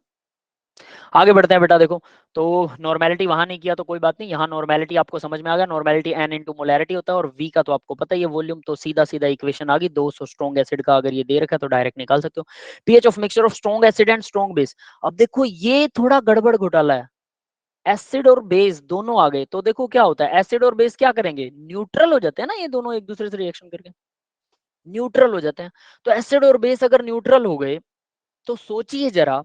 आगे बढ़ते हैं बेटा, देखो। तो नॉर्मेलिटी वहां नहीं किया तो कोई बात नहीं, यहाँ नॉर्मेलिटी आपको समझ में आ गया। नॉर्मेलिटी एन इंटू मोलैरिटी होता है, और वी का तो आपको पता ही है वॉल्यूम, तो सीधा सीधा इक्वेशन आ गई। 200 स्ट्रॉन्ग एसिड का अगर ये दे रखा है तो डायरेक्ट निकाल सकते हो। PH of mixture of strong acid and strong base. अब देखो ये थोड़ा गड़बड़ घोटाला है, एसिड और बेस दोनों आ गए, तो देखो क्या होता है, एसिड और बेस क्या करेंगे, न्यूट्रल हो जाते हैं ना, ये दोनों एक दूसरे से रिएक्शन करके न्यूट्रल हो जाते हैं। तो एसिड और बेस अगर न्यूट्रल हो गए, तो सोचिए जरा,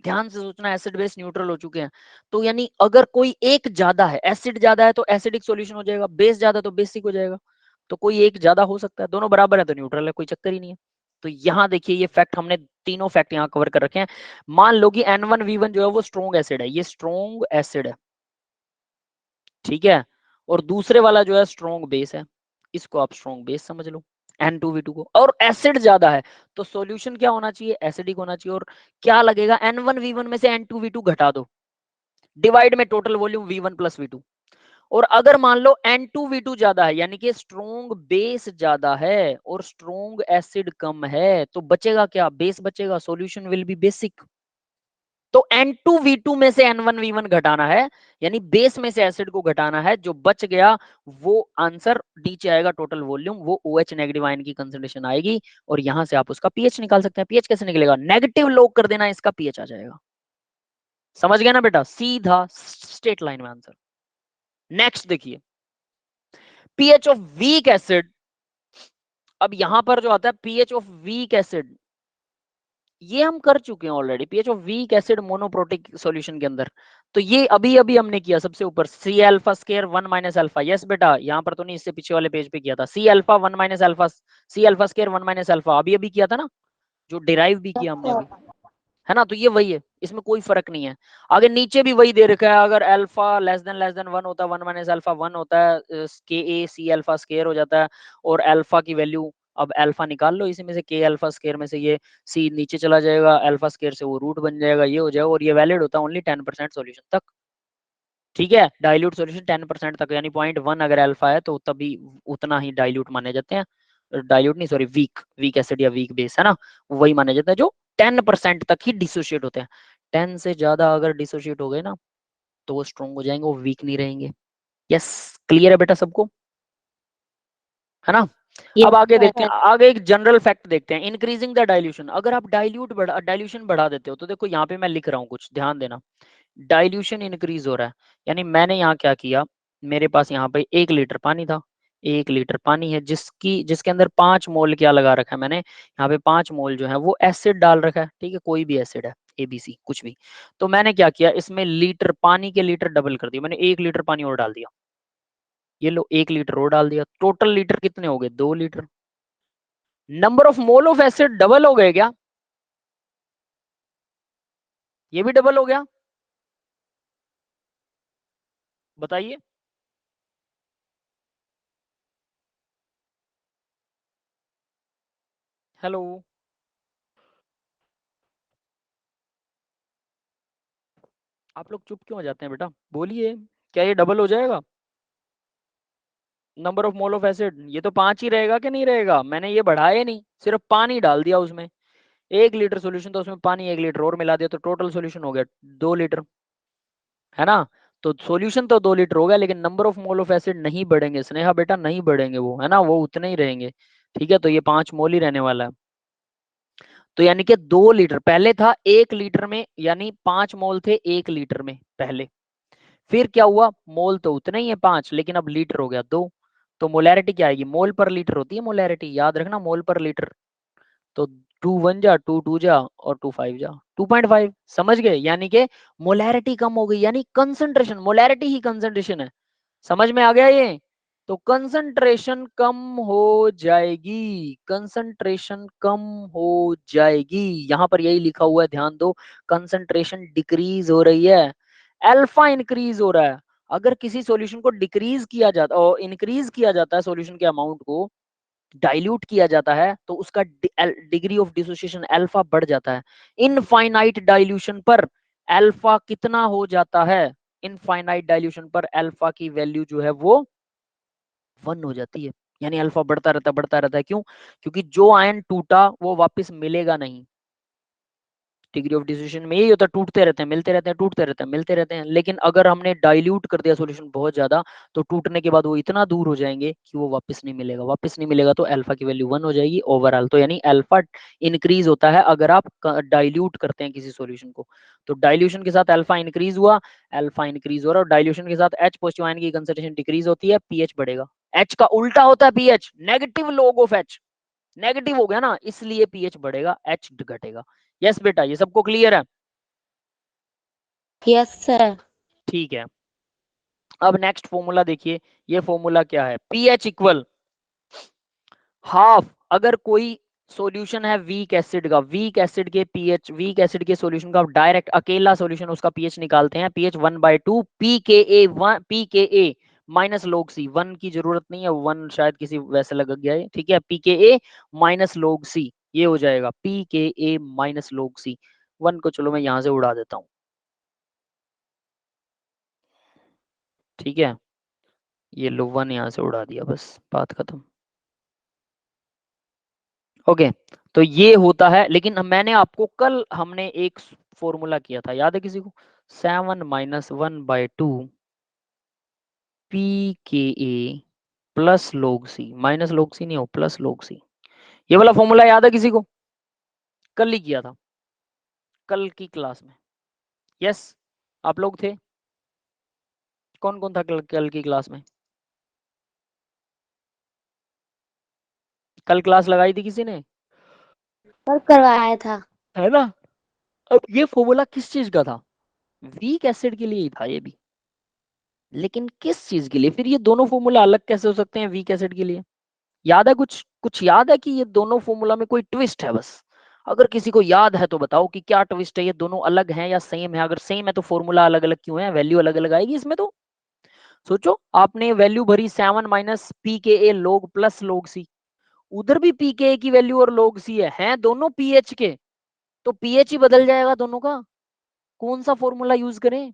ध्यान से सोचना, एसिड बेस न्यूट्रल हो चुके हैं, तो यानी अगर कोई एक ज्यादा है, एसिड ज्यादा है तो एसिडिक सॉल्यूशन हो जाएगा, बेस ज्यादा तो बेसिक हो जाएगा। तो कोई एक ज्यादा हो सकता है, दोनों बराबर है तो न्यूट्रल है, कोई चक्कर ही नहीं है। तो यहाँ देखिए ये फैक्ट हमने तीनों फैक्ट यहाँ कवर कर रखे हैं। मान लो कि N1V1 जो है वो स्ट्रॉन्ग एसिड है, ये स्ट्रॉन्ग एसिड है, ठीक है। और दूसरे वाला जो है स्ट्रॉन्ग बेस है, इसको आप स्ट्रॉन्ग बेस समझ लो, N2V2 को। और एसिड ज्यादा है तो सॉल्यूशन क्या होना चाहिए, एसिडिक होना चाहिए। और क्या लगेगा, N1V1 में से N2V2 घटा दो, डिवाइड में total volume V1 plus V2। और अगर मान लो N2V2 ज्यादा है, यानी कि स्ट्रॉन्ग बेस ज्यादा है और स्ट्रॉन्ग एसिड कम है, तो बचेगा क्या, बेस बचेगा, सॉल्यूशन विल बी बेसिक। तो N2V2 में से N1V1 घटाना है, यानी बेस में से एसिड को घटाना है, जो बच गया वो आंसर नीचे आएगा, टोटल वॉल्यूम, वो OH नेगेटिव आयन की कंसंट्रेशन आएगी, और यहां से आप उसका पीएच निकाल सकते हैं। पीएच कैसे निकलेगा, नेगेटिव लॉग कर देना, इसका पीएच आ जाएगा। समझ गया ना बेटा, सीधा स्ट्रेट लाइन में आंसर। नेक्स्ट देखिए, पीएच ऑफ वीक एसिड। अब यहां पर जो आता है पीएच ऑफ वीक एसिड, ये हम कर चुके हैं already, pH of weak acid monoprotic solution के अंदर। तो ये अभी अभी हमने किया सबसे ऊपर, C alpha square 1 minus alpha. Yes बेटा, यहाँ पर तो नहीं, इससे पीछे वाले पेज पे किया था, C alpha 1 minus alpha, C alpha square 1 minus alpha, अभी अभी किया था ना, जो डिराइव भी किया हमने अभी, है ना। तो ये वही है, इसमें कोई फर्क नहीं है। आगे नीचे भी वही दे रखा है, अगर अल्फा लेस देन 1 होता है, 1 माइनस अल्फा 1 होता है, के ए सी अल्फा स्केयर हो जाता है। और अल्फा की वैल्यू, अब अल्फा निकाल लो इसी में से, के अल्फा स्केयर में से ये सी नीचे चला जाएगा, अल्फा स्केयर से वो रूट बन जाएगा, ये हो जाएगा। और ये वैलिड होता है ओनली 10% सॉल्यूशन तक, ठीक है। डाइल्यूट सॉल्यूशन 10% तक, यानी 0.1 अगर अल्फा है तो तभी उतना ही डाइल्यूट माने जाते हैं, डाइल्यूट नहीं सॉरी, वीक, वीक एसिड या वीक बेस, है ना, वही माने जाते हैं जो 10% तक ही डिसोशिएट होते हैं। 10 से ज्यादा अगर डिसोशिएट हो गए ना, तो वो स्ट्रॉन्ग हो जाएंगे, वो वीक नहीं रहेंगे। यस, क्लियर है बेटा सबको, है ना। अब आगे देखते हैं, आगे एक जनरल फैक्ट देखते हैं, इंक्रीजिंग द डाइल्यूशन। अगर आप डाइल्यूशन बढ़ा देते हो, तो देखो यहाँ पे मैं लिख रहा हूँ कुछ, ध्यान देना, डाइल्यूशन इंक्रीज हो रहा है, यानी मैंने यहाँ क्या किया, मेरे पास यहाँ पे 1 लीटर पानी था, 1 लीटर पानी है जिसके अंदर 5 मोल क्या लगा रखा है मैंने, यहाँ पे 5 मोल जो है वो एसिड डाल रखा है, ठीक है, कोई भी एसिड है, ABC कुछ भी। तो मैंने क्या किया, इसमें लीटर पानी के लीटर डबल कर दिया, मैंने 1 लीटर पानी और डाल दिया, ये लो 1 लीटर और डाल दिया, टोटल लीटर कितने हो गए, 2 litre. Number of mole of acid double हो गए क्या, ये भी डबल हो गया, बताइए। हेलो, आप लोग चुप क्यों हो जाते हैं बेटा, बोलिए, क्या ये डबल हो जाएगा number of mole of acid, ये तो 5 ही रहेगा कि नहीं रहेगा, मैंने ये बढ़ाया नहीं, सिर्फ पानी डाल दिया उसमें, 1 लीटर सोल्यूशन तो उसमें पानी 1 लीटर और मिला दिया, तो टोटल सोल्यूशन हो गया 2 लीटर। है ना। तो सॉल्यूशन तो 2 लीटर हो गया, लेकिन number of mole of acid नहीं बढ़ेंगे स्नेहा बेटा, नहीं बढ़ेंगे वो, है ना, वो उतने ही रहेंगे। ठीक है, तो ये 5 मोल ही रहने वाला है। तो यानी कि 2 लीटर पहले था, 1 लीटर में यानी 5 मोल थे 1 लीटर में पहले। फिर क्या हुआ, मोल तो उतने ही है 5, लेकिन अब लीटर हो गया 2। तो मोलैरिटी क्या आएगी, मोल पर लीटर होती है मोलैरिटी, याद रखना, मोल पर लीटर। तो 2 1 जा, 2 2 जा, और 2 5 जा, 2.5। समझ गए, यानी कि मोलैरिटी कम हो गई, यानी कंसंट्रेशन, मोलैरिटी ही कंसंट्रेशन है। समझ में आ गया ये। तो कंसंट्रेशन कम हो जाएगी, कंसंट्रेशन कम हो जाएगी, यहां पर यही लिखा हुआ है, ध्यान दो। कंसंट्रेशन डिक्रीज हो रही है, अल्फा इंक्रीज हो रहा है। अगर किसी सॉल्यूशन को डिक्रीज किया जाता और इंक्रीज किया जाता है, सॉल्यूशन के अमाउंट को डाइल्यूट किया जाता है, तो उसका डिग्री ऑफ डिसोसिएशन अल्फा बढ़ जाता है। इनफाइनाइट डाइल्यूशन पर अल्फा कितना हो जाता है, इनफाइनाइट डाइल्यूशन पर अल्फा की वैल्यू जो है वो 1 हो जाती है। यानी अल्फा बढ़ता रहता है, क्यों, क्योंकि जो आयन टूटा वो वापस मिलेगा नहीं। डिग्री ऑफ डिसोसिएशन में यही होता है, टूटते रहते हैं, मिलते रहते हैं, टूटते रहते हैं, मिलते रहते हैं। लेकिन अगर हमने डाइल्यूट कर दिया सॉल्यूशन बहुत ज्यादा, तो टूटने के बाद वो इतना दूर हो जाएंगे कि वो वापस नहीं मिलेगा, वापस नहीं मिलेगा, तो अल्फा की वैल्यू 1 हो जाएगी ओवरऑल। तो यानी अल्फा इंक्रीज होता है अगर आप डाइल्यूट करते हैं किसी सॉल्यूशन को। तो डाइल्यूशन के साथ अल्फा इंक्रीज हुआ, अल्फा इंक्रीज हो रहा है, और डाइल्यूशन के साथ एच पॉजिटिव आयन की कंसंट्रेशन डिक्रीज होती है, पीएच बढ़ेगा। एच का उल्टा होता है pH, negative log of H, negative हो गया ना, इसलिए पीएच बढ़ेगा, एच घटेगा। यस बेटा, ये सबको क्लियर है।
Yes sir.
ठीक है, अब नेक्स्ट फॉर्मूला देखिए। ये फॉर्मूला क्या है, पीएच इक्वल हाफ। अगर कोई सॉल्यूशन है वीक एसिड का, वीक एसिड के पीएच, वीक एसिड के सॉल्यूशन का डायरेक्ट अकेला सॉल्यूशन उसका पीएच निकालते हैं, पीएच 1/2 पीके ए माइनस log c, 1 की जरूरत नहीं है, 1 शायद किसी वैसे लग गया है, ठीक है, पीके ए माइनस log c, ये हो जाएगा पीके ए माइनस log c। 1 को चलो मैं यहां से उड़ा देता हूं, ठीक है, ये लो 1 यहां से उड़ा दिया, बस बात खत्म। ओके, तो ये होता है, लेकिन मैंने आपको कल हमने एक फॉर्मूला किया था, याद है किसी को, 7 - 1/2 p K a plus log c, minus log c नहीं हो, प्लस log c। ये वाला फॉर्मूला याद है किसी को, कल ही किया था, कल की क्लास में। यस, आप लोग थे, कौन कौन था कल की क्लास में, कल क्लास लगाई थी किसी ने,
कल करवाया था।
है ना। अब ये फॉर्मूला किस चीज का था, वीक एसिड के लिए ही था ये भी, लेकिन किस चीज के लिए, फिर ये दोनों फॉर्मूला अलग कैसे हो सकते हैं वीक एसिड के लिए, याद है कुछ, कुछ याद है कि ये दोनों फॉर्मूला में कोई ट्विस्ट है बस, अगर किसी को याद है तो बताओ कि क्या ट्विस्ट है, ये दोनों अलग हैं या सेम है, अगर सेम है तो फॉर्मूला अलग अलग क्यों है, वैल्यू अलग अलग आएगी इसमें तो। सोचो, आपने वैल्यू भरी 7 - पी के ए log प्लस log सी, उधर भी पी के ए की वैल्यू और log सी है, हैं दोनों पीएच के, तो पीएच ही बदल जाएगा दोनों का, कौन सा फॉर्मूला यूज करें,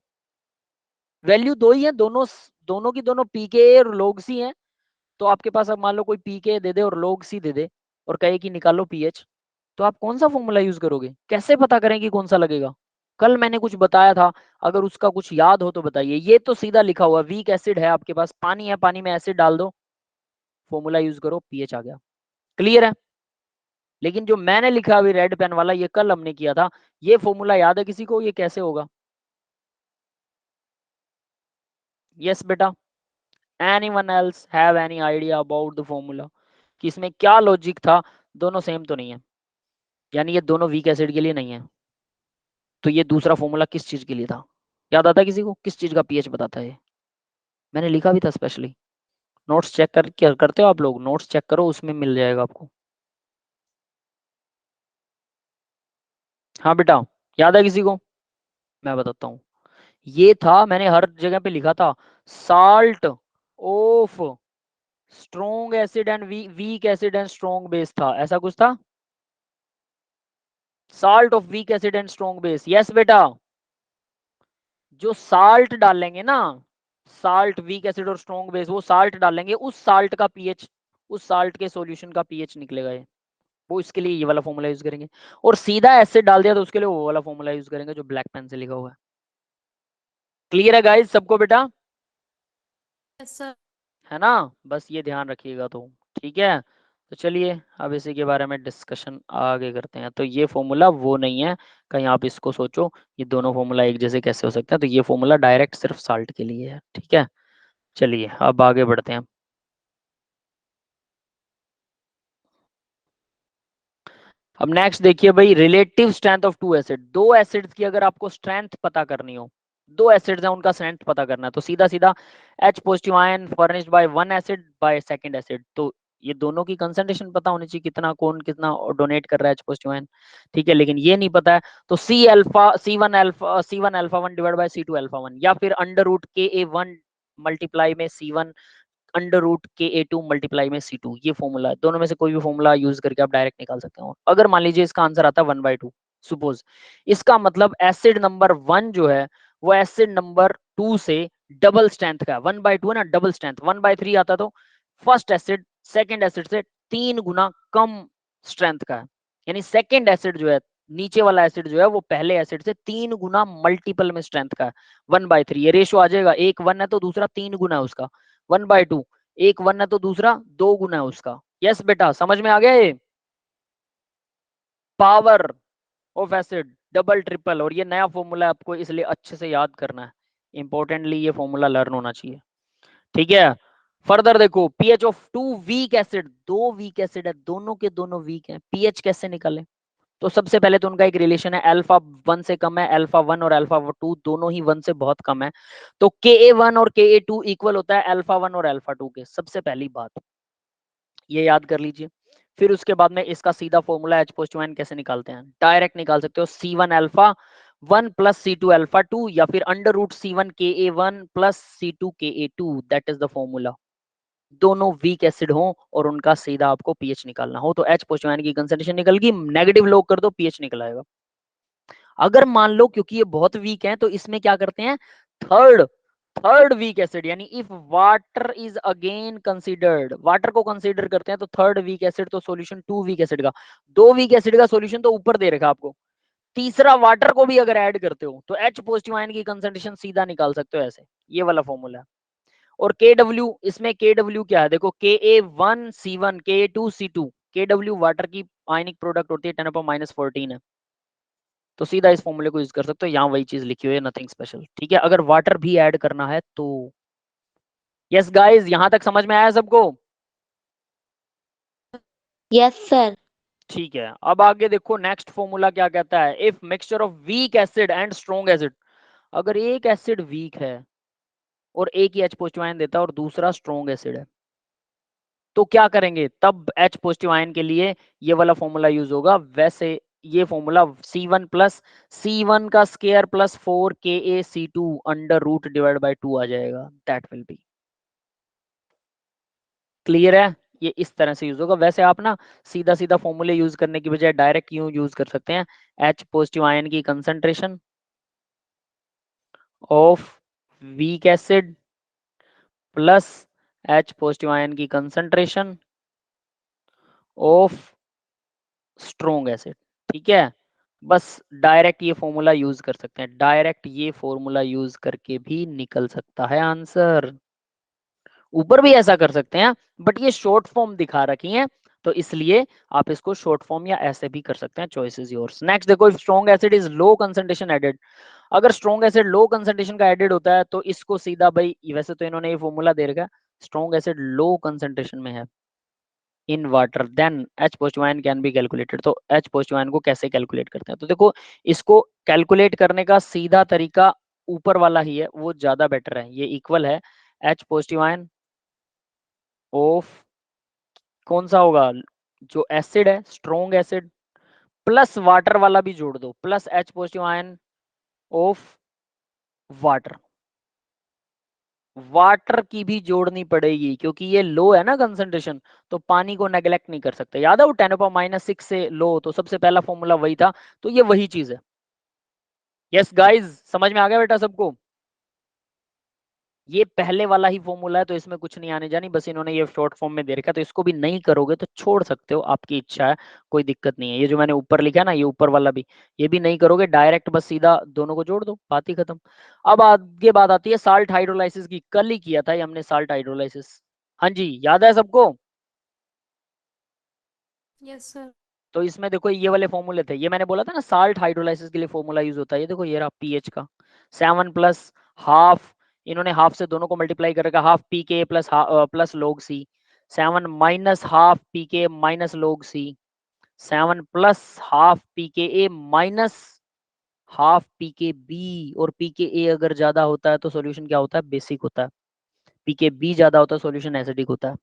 वैल्यू दो ही है, दोनों दोनों की दोनों पीके और log सी है। तो आपके पास अब मान लो कोई पीके दे दे और log सी दे दे और कहे कि निकालो पीएच, तो आप कौन सा फॉर्मूला यूज करोगे, कैसे पता करें कि कौन सा लगेगा। कल मैंने कुछ बताया था, अगर उसका कुछ याद हो तो बताइए। ये तो सीधा लिखा हुआ, वीक एसिड है आपके पास, पानी है, पानी में एसिड डाल दो, फॉर्मूला यूज करो, पीएच आ गया, क्लियर है। लेकिन जो मैंने लिखा अभी रेड पेन वाला, ये कल हमने किया था, ये फॉर्मूला याद है किसी को, ये कैसे होगा। यस बेटा, anyone else have any idea about the formula, कि इसमें क्या लॉजिक था, दोनों सेम तो नहीं है, यानी ये दोनों वीक एसिड के लिए नहीं है, तो ये दूसरा फॉर्मूला किस चीज के लिए था, याद आता है किसी को, किस चीज का पीएच बताता है ये, मैंने लिखा भी था स्पेशली। नोट्स चेक करते हो आप लोग, नोट्स चेक करो, उसमें मिल जाएगा आपको। हाँ बेटा, याद है किसी को, मैं बताता हूँ, ये था, मैंने हर जगह पे लिखा था, salt of strong acid and weak acid and strong base था, ऐसा कुछ था, salt of weak acid and strong base, yes बेटा। जो साल्ट डालेंगे ना, साल्ट वीक एसिड और स्ट्रॉन्ग बेस, वो साल्ट डालेंगे, उस साल्ट का पीएच, उस साल्ट के सॉल्यूशन का पीएच निकलेगा ये, वो इसके लिए ये वाला फॉर्मूला यूज करेंगे। और सीधा एसिड डाल दिया तो उसके लिए वो वाला फॉर्मूला यूज करेंगे जो ब्लैक पेन से लिखा हुआ है। क्लियर है गाइस सबको बेटा?
Yes sir.
है ना, बस ये ध्यान रखिएगा। तो ठीक है, तो चलिए अब इसी के बारे में डिस्कशन आगे करते हैं। तो ये फॉर्मूला वो नहीं है, कहीं आप इसको सोचो ये दोनों फॉर्मूला एक जैसे कैसे हो सकते हैं। तो ये फॉर्मूला डायरेक्ट सिर्फ साल्ट के लिए है। ठीक है, चलिए अब आगे बढ़ते हैं। अब नेक्स्ट देखिए भाई, relative strength of two acid. दो एसिड्स की अगर आपको स्ट्रेंथ पता करनी हो, दो एसिड्स हैं उनका स्ट्रेंथ पता करना है, तो सीधा सीधा H positive ion furnished by one acid by second acid, तो ये दोनों की कंसंट्रेशन पता होनी चाहिए, कितना कौन कितना डोनेट कर रहा है H पॉजिटिव आयन। ठीक है, लेकिन ये नहीं पता है, तो C1 alpha 1 divide by C2 alpha 1, या फिर अंडर रूट Ka1 मल्टीप्लाई में C1 under root Ka2 multiply में C2, ये फॉर्मूला है। दोनों में से कोई भी फॉर्मूला यूज करके आप डायरेक्ट निकाल सकते हो। अगर मान लीजिए इसका आंसर आता है 1/2, सपोज, इसका मतलब एसिड नंबर 1 जो है वो एसिड नंबर 2 से डबल स्ट्रेंथ का है। 1/2 है ना, डबल स्ट्रेंथ। 1/3 आता तो फर्स्ट एसिड सेकेंड एसिड से 3 गुना कम स्ट्रेंथ का है, यानी सेकेंड एसिड जो है, नीचे वाला एसिड जो है वो पहले एसिड से 3 गुना मल्टीपल में स्ट्रेंथ का है। 1/3 ये रेशो आ जाएगा, एक 1 है तो दूसरा 3 गुना है उसका। 1/2, एक 1 है तो दूसरा 2 गुना है उसका। यस बेटा, समझ में आ गया ये power of acid double triple. और ये नया फॉर्मूला है, आपको इसलिए अच्छे से याद करना है, इंपॉर्टेंटली ये फॉर्मूला लर्न होना चाहिए। ठीक है, फर्दर देखो, pH of two weak acid, दो वीक एसिड है, दोनों के दोनों वीक है, पीएच कैसे निकाले? तो सबसे पहले तो उनका एक रिलेशन है, अल्फा 1 से कम है, अल्फा 1 और अल्फा 2 दोनों ही 1 से बहुत कम है, तो Ka1 और Ka2 इक्वल होता है अल्फा 1 और अल्फा 2 के। सबसे पहली बात ये याद कर लीजिए। फिर उसके बाद में इसका सीधा फॉर्मूला H पॉजिटिव आयन कैसे निकालते हैं, डायरेक्ट निकाल सकते हो, C1 alpha 1 plus C2 alpha 2, या फिर under root C1 Ka1 plus C2 Ka2, that is the formula. दोनों वीक एसिड हो और उनका सीधा आपको पीएच निकालना हो, तो H पॉजिटिव आयन की कंसंट्रेशन निकल गई, नेगेटिव लॉग कर दो, पीएच निकल आएगा। अगर मान लो क्योंकि ये बहुत वीक है तो इसमें क्या करते हैं, थर्ड थर्ड वीक एसिड, यानी if water is again considered, water को कंसीडर करते हैं तो थर्ड वीक एसिड, तो सॉल्यूशन टू वीक एसिड का, दो वीक एसिड का सॉल्यूशन तो ऊपर दे रखा आपको, तीसरा वाटर को भी अगर ऐड करते हो तो H पॉजिटिव आयन की कंसंट्रेशन सीधा निकाल सकते हो ऐसे, ये वाला फॉर्मूला है। और KW, इसमें KW क्या है देखो, Ka1 C1 Ka2 C2, KW water की आयनिक प्रोडक्ट होती है, 10⁻⁻14 है, तो सीधा इस फॉर्मूले को यूज कर सकते हो, यहाँ वही चीज लिखी हुई है, नथिंग स्पेशल। ठीक है, अगर वाटर भी ऐड करना है तो। यस गाइस, यहां तक समझ में आया सबको?
Yes sir.
ठीक है, अब आगे देखो नेक्स्ट फॉर्मूला क्या कहता है, if mixture of weak acid and strong acid, अगर एक एसिड वीक है और एक ही H पॉजिटिव आयन देता है और दूसरा स्ट्रॉन्ग एसिड है, तो क्या करेंगे, तब H पॉजिटिव आयन के लिए ये वाला फॉर्मूला यूज होगा। वैसे ये फॉर्मूला C1 प्लस C1 का square plus 4 KaC2 under root divide by 2 आ जाएगा, दैट विल बी क्लियर है। ये इस तरह से यूज होगा। वैसे आप ना सीधा सीधा फॉर्मूले यूज करने की बजाय डायरेक्ट यूं यूज कर सकते हैं, H पॉजिटिव आयन की concentration of weak acid plus H positive ion की कंसंट्रेशन ऑफ स्ट्रॉन्ग एसिड। ठीक है, बस डायरेक्ट ये फॉर्मूला यूज कर सकते हैं, डायरेक्ट ये फॉर्मूला यूज करके भी निकल सकता है आंसर। ऊपर भी ऐसा कर सकते हैं, बट ये शॉर्ट फॉर्म दिखा रखी है, तो इसलिए आप इसको शॉर्ट फॉर्म या ऐसे भी कर सकते हैं, चॉइस इज योर्स। नेक्स्ट देखो, if strong acid is low concentration added, अगर स्ट्रॉन्ग एसिड लो कंसंट्रेशन का एडेड होता है तो इसको सीधा भाई, वैसे तो इन्होंने ये फॉर्मूला दे रखा है, स्ट्रॉन्ग एसिड लो कंसंट्रेशन में है in water, then H positive ion can be calculated, तो H पॉजिटिव आयन को कैसे कैलकुलेट करते हैं, तो देखो इसको कैलकुलेट करने का सीधा तरीका ऊपर वाला ही है, वो ज्यादा बेटर है। ये इक्वल है H पॉजिटिव आयन ऑफ, कौन सा होगा, जो एसिड है स्ट्रॉन्ग एसिड, प्लस वाटर वाला भी जोड़ दो, plus H positive ion of water, water की भी जोड़नी पड़ेगी क्योंकि ये लो है ना कंसंट्रेशन, तो पानी को नेग्लेक्ट नहीं कर सकते। याद है वो 10⁻⁻6 से लो, तो सबसे पहला फॉर्मूला वही था, तो ये वही चीज है। यस गाइस, समझ में आ गया बेटा सबको? ये पहले वाला ही फॉर्मूला है, तो इसमें कुछ नहीं आने जानी, बस इन्होंने ये शॉर्ट फॉर्म में दे रखा है, तो इसको भी नहीं करोगे तो छोड़ सकते हो, आपकी इच्छा है, कोई दिक्कत नहीं है। ये जो मैंने ऊपर लिखा है ना, ये ऊपर वाला भी, ये भी नहीं करोगे, डायरेक्ट बस सीधा दोनों को जोड़ दो, बात ही खत्म। अब आगे बात आती है साल्ट हाइड्रोलाइसिस की। कल ही किया था ये हमने साल्ट हाइड्रोलाइसिस, हाँ जी, याद है सबको?
Yes sir.
तो इसमें देखो ये वाले फॉर्मूले थे, ये मैंने बोला था ना साल्ट हाइड्रोलाइसिस के लिए फॉर्मूला यूज होता है, ये देखो ये रहा पीएच का, 7 प्लस हाफ, इन्होंने हाफ से दोनों को मल्टीप्लाई कर रखा, हाफ पी के plus log c, 7 minus half P के minus log c, 7 plus half P K ए माइनस हाफ पी के बी, और पी के ए अगर ज्यादा होता है तो सॉल्यूशन क्या होता है, बेसिक होता है, पी के बी ज्यादा होता है सॉल्यूशन एसिडिक होता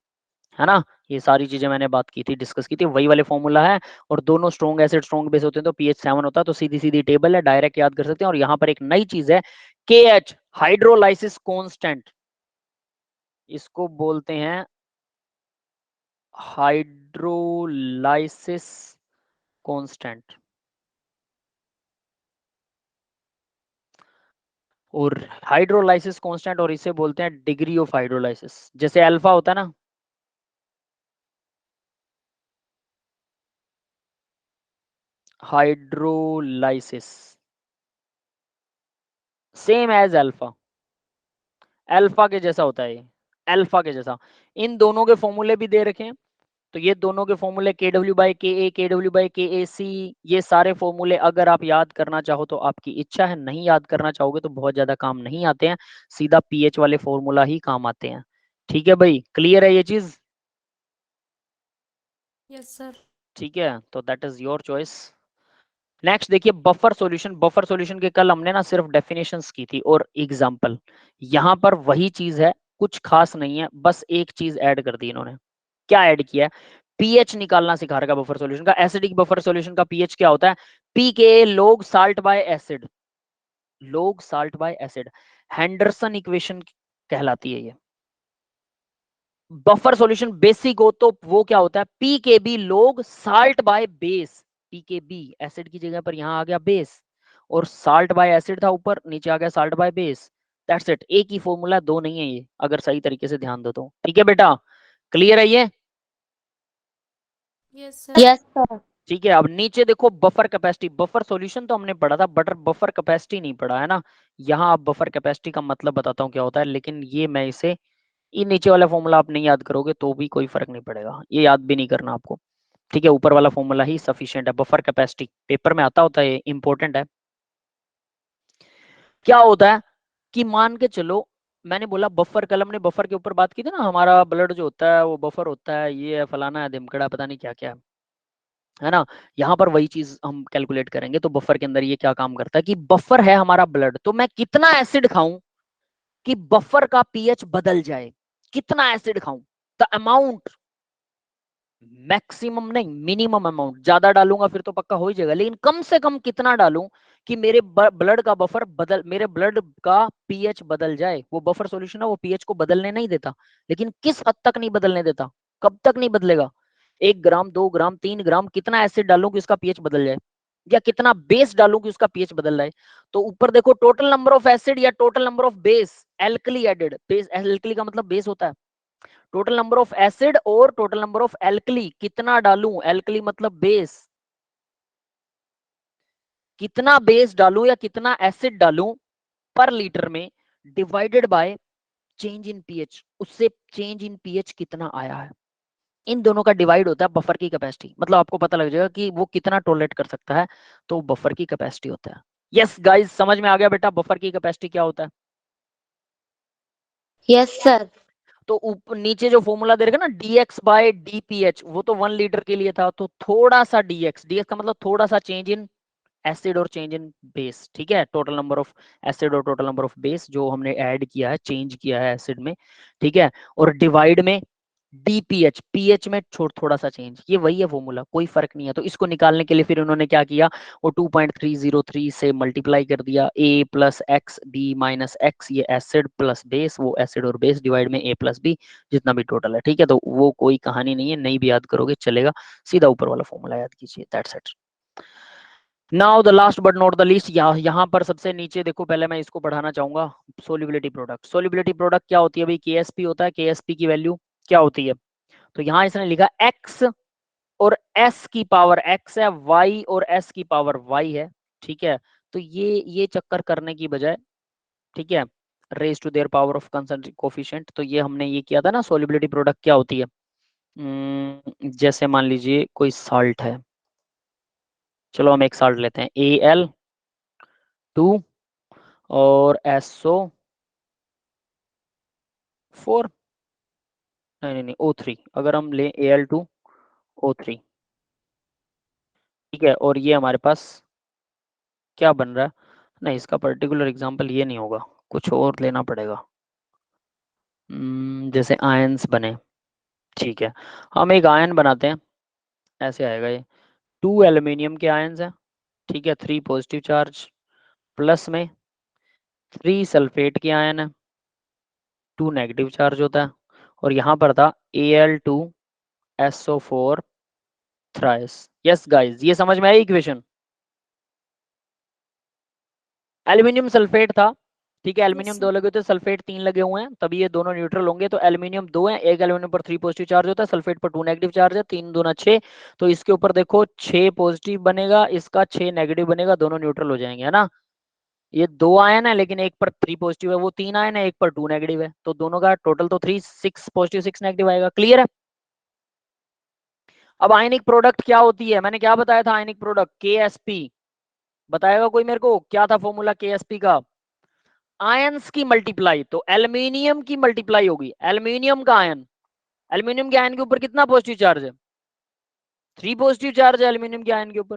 है ना। ये सारी चीजें मैंने बात की थी, डिस्कस की थी, वही वाले फॉर्मूला है। और दोनों स्ट्रॉन्ग एसिड स्ट्रॉन्ग बेस होते हैं तो पीएच 7 होता है, तो सीधी सीधी टेबल है, डायरेक्ट याद कर सकते हैं। और यहाँ पर एक नई चीज है, के एच हाइड्रोलाइसिस कांस्टेंट, इसको बोलते हैं हाइड्रोलाइसिस कांस्टेंट। और हाइड्रोलाइसिस कांस्टेंट, और इसे बोलते हैं डिग्री ऑफ हाइड्रोलाइसिस। जैसे अल्फा होता है ना, hydrolysis same as alpha, alpha के जैसा होता है ये, अल्फा के जैसा। इन दोनों के फॉर्मूले भी दे रखे हैं, तो ये दोनों के फॉर्मूले के डब्ल्यू बाई के ए, के डब्ल्यू बाई के ए सी, ये सारे फॉर्मूले अगर आप याद करना चाहो तो आपकी इच्छा है, नहीं याद करना चाहोगे तो बहुत ज्यादा काम नहीं आते हैं, सीधा पीएच वाले फॉर्मूला ही काम आते हैं। ठीक है भाई, क्लियर है ये चीज?
Yes sir.
ठीक है, तो that is your choice. Next देखिए बफर सॉल्यूशन। बफर सॉल्यूशन के कल हमने ना सिर्फ डेफिनेशंस की थी और एग्जांपल, यहां पर वही चीज है, कुछ खास नहीं है, बस एक चीज ऐड कर दी इन्होंने। क्या ऐड किया है? पीएच निकालना सिखा रखा बफर सॉल्यूशन का। एसिडिक बफर सॉल्यूशन का पीएच क्या होता है? पी के लोग साल्ट बाय एसिड, लोग salt bye acid, Henderson equation कहलाती है ये। बफर सॉल्यूशन बेसिक हो तो वो क्या होता है? पी के बी लोग साल्ट बाय बेस, पी के बी एसिड की जगह पर यहां आ गया बेस, और साल्ट बाय एसिड था ऊपर, नीचे आ गया salt by base. That's it, एक ही फॉर्मूला, दो नहीं है ये, अगर सही तरीके से ध्यान दो तो। ठीक है बेटा, क्लियर है ये?
Yes sir.
Yes sir.
ठीक है, अब नीचे देखो बफर कैपेसिटी। बफर सॉल्यूशन तो हमने पढ़ा था, बट बफर कैपेसिटी नहीं पढ़ा है ना। यहाँ आप बफर कैपेसिटी का मतलब बताता हूँ क्या होता है, लेकिन ये मैं इसे, ये नीचे वाला फॉर्मूला आप नहीं याद करोगे तो भी कोई फर्क नहीं पड़ेगा, ये याद भी नहीं करना आपको। ठीक है, ऊपर वाला फॉर्मूला ही सफिशिएंट है। बफर कैपेसिटी पेपर में आता होता है, ये इंपॉर्टेंट है। क्या होता है कि मान के चलो, मैंने बोला बफर, कल हमने बफर के ऊपर बात की थी ना, हमारा ब्लड जो होता है वो बफर होता है, ये है फलाना है ढिमकड़ा, पता नहीं क्या क्या है ना। यहाँ पर वही चीज हम कैलकुलेट करेंगे। तो बफर के अंदर ये क्या काम करता है कि बफर है हमारा ब्लड, तो मैं कितना एसिड खाऊं कि बफर का पीएच बदल जाए, कितना एसिड खाऊं, द अमाउंट, मैक्सिमम नहीं मिनिमम अमाउंट। ज्यादा डालूंगा फिर तो पक्का हो ही जाएगा, लेकिन कम से कम कितना डालूं कि मेरे ब्लड का बफर बदल, मेरे ब्लड का पीएच बदल जाए। वो बफर सॉल्यूशन है, वो पीएच को बदलने नहीं देता, लेकिन किस हद तक नहीं बदलने देता, कब तक नहीं बदलेगा? 1 ग्राम, 2 ग्राम, 3 ग्राम, कितना एसिड डालूं कि उसका पीएच बदल जाए, या कितना बेस डालूं कि उसका पीएच बदल जाए। तो ऊपर देखो टोटल नंबर ऑफ एसिड या total number of base, alkali added, base alkali का मतलब बेस होता है, टोटल नंबर ऑफ एसिड और टोटल नंबर ऑफ एल्कली कितना डालूं, एल्कली मतलब बेस, कितना बेस डालूं या कितना एसिड डालूं पर लीटर में, divided by change in pH, उससे चेंज इन पीएच कितना आया है। इन दोनों का डिवाइड होता है बफर की कैपेसिटी, मतलब आपको पता लग जाएगा कि वो कितना टॉलरेट कर सकता है, तो बफर की कैपेसिटी होता है। यस गाइस, समझ में आ गया बेटा बफर की कैपेसिटी क्या होता है?
Yes sir.
तो ऊपर नीचे जो फॉर्मूला दे रखा ना, dx बाय dph, वो तो 1 लीटर के लिए था, तो थोड़ा सा dx, dx का मतलब थोड़ा सा चेंज इन एसिड और चेंज इन बेस। ठीक है, टोटल नंबर ऑफ एसिड और टोटल नंबर ऑफ बेस जो हमने ऐड किया है, चेंज किया है एसिड में। ठीक है, और डिवाइड में डीपीएच, पीएच में थोड़ा सा चेंज, ये वही है फॉर्मूला, कोई फर्क नहीं है। तो इसको निकालने के लिए फिर उन्होंने क्या किया, वो 2.303 से मल्टीप्लाई कर दिया, a plus X B minus X, ये एसिड प्लस बेस, वो एसिड और बेस डिवाइड में a प्लस बी, जितना भी टोटल है। ठीक है, तो वो कोई कहानी नहीं है, नहीं भी याद करोगे चलेगा, सीधा ऊपर वाला फॉर्मूला याद कीजिए, that's it. Now the last but not the least, यहाँ पर सबसे नीचे देखो, पहले मैं इसको पढ़ाना चाहूंगा। सोलिबिलिटी प्रोडक्ट, सोलिबिलिटी प्रोडक्ट क्या होती है भाई? केएसपी होता है। केएसपी की वैल्यू क्या होती है? तो यहाँ इसने लिखा एक्स और एस की पावर एक्स है, वाई और एस की पावर वाई है, ठीक है। तो ये चक्कर करने की बजाय, ठीक है, raise to their power of concentration coefficient, तो ये हमने ये किया था ना, सोलिबिलिटी प्रोडक्ट क्या होती है? जैसे मान लीजिए कोई साल्ट है, चलो हम एक साल्ट लेते हैं, Al2 और SO4, नहीं नहीं नहीं, O3, अगर हम लें Al2O3, ठीक है, और ये हमारे पास क्या बन रहा है? नहीं, इसका पर्टिकुलर एग्जांपल ये नहीं होगा, कुछ और लेना पड़ेगा। जैसे आयंस बने, ठीक है, हम एक आयन बनाते हैं, ऐसे आएगा ये। 2 एल्यूमिनियम के आयंस हैं, ठीक है, 3 पॉजिटिव चार्ज, प्लस में 3 सल्फेट के आयन है, 2 नेगेटिव चार्ज होता है, और यहाँ पर था Al2SO4 थ्राइस। यस गाइस, ये समझ में आई इक्वेशन? एल्यूमिनियम सल्फेट था, ठीक है, एल्यूमिनियम 2 लगे होते, सल्फेट 3 लगे हुए हैं, तभी ये दोनों न्यूट्रल होंगे। तो एल्यूमिनियम 2 है, एक एल्यूमिनियम पर 3 पॉजिटिव चार्ज होता है, सल्फेट पर 2 नेगेटिव चार्ज है, 3 दूना 6, तो इसके ऊपर देखो 6 पॉजिटिव बनेगा, इसका 6 नेगेटिव बनेगा, दोनों न्यूट्रल हो जाएंगे, है ना। ये 2 आयन है, लेकिन एक पर 3 पॉजिटिव है, वो 3 आयन है, एक पर 2 नेगेटिव है, तो दोनों का टोटल तो 3, 6 पॉजिटिव 6 नेगेटिव आएगा। क्लियर है? अब आयनिक प्रोडक्ट क्या होती है? मैंने क्या बताया था? आयनिक प्रोडक्ट KSP, बताएगा कोई मेरे को क्या था फॉर्मूला KSP का? आयंस की मल्टीप्लाई, तो एल्यूमिनियम की मल्टीप्लाई होगी, एल्यूमिनियम का आयन, एल्यूमिनियम के आयन के ऊपर कितना पॉजिटिव चार्ज है? 3 पॉजिटिव चार्ज है एल्यूमिनियम के आयन के ऊपर,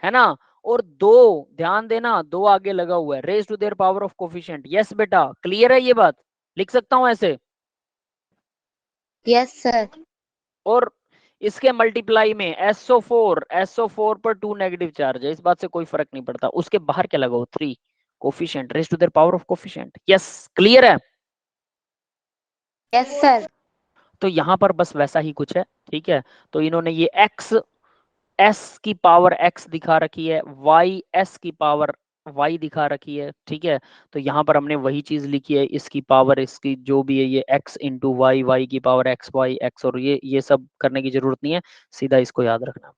है ना। और 2, ध्यान देना, 2 आगे लगा हुआ है, raise to their power of coefficient. Yes बेटा, क्लियर है ये बात? लिख सकता हूं ऐसे?
Yes sir.
और इसके मल्टीप्लाई में SO4 पर 2 नेगेटिव चार्ज है, इस बात से कोई फर्क नहीं पड़ता, उसके बाहर क्या लगा हो? 3 coefficient, raise to their power of coefficient. Yes, clear है?
Yes sir.
तो यहाँ पर बस वैसा ही कुछ है, ठीक है। तो इन्होंने ये एक्स एस की पावर एक्स दिखा रखी है, वाई एस की पावर वाई दिखा रखी है, ठीक है। तो यहाँ पर हमने वही चीज लिखी है, इसकी पावर, इसकी जो भी है, ये एक्स इंटू वाई, वाई की पावर एक्स, वाई एक्स, और ये सब करने की जरूरत नहीं है, सीधा इसको याद रखना,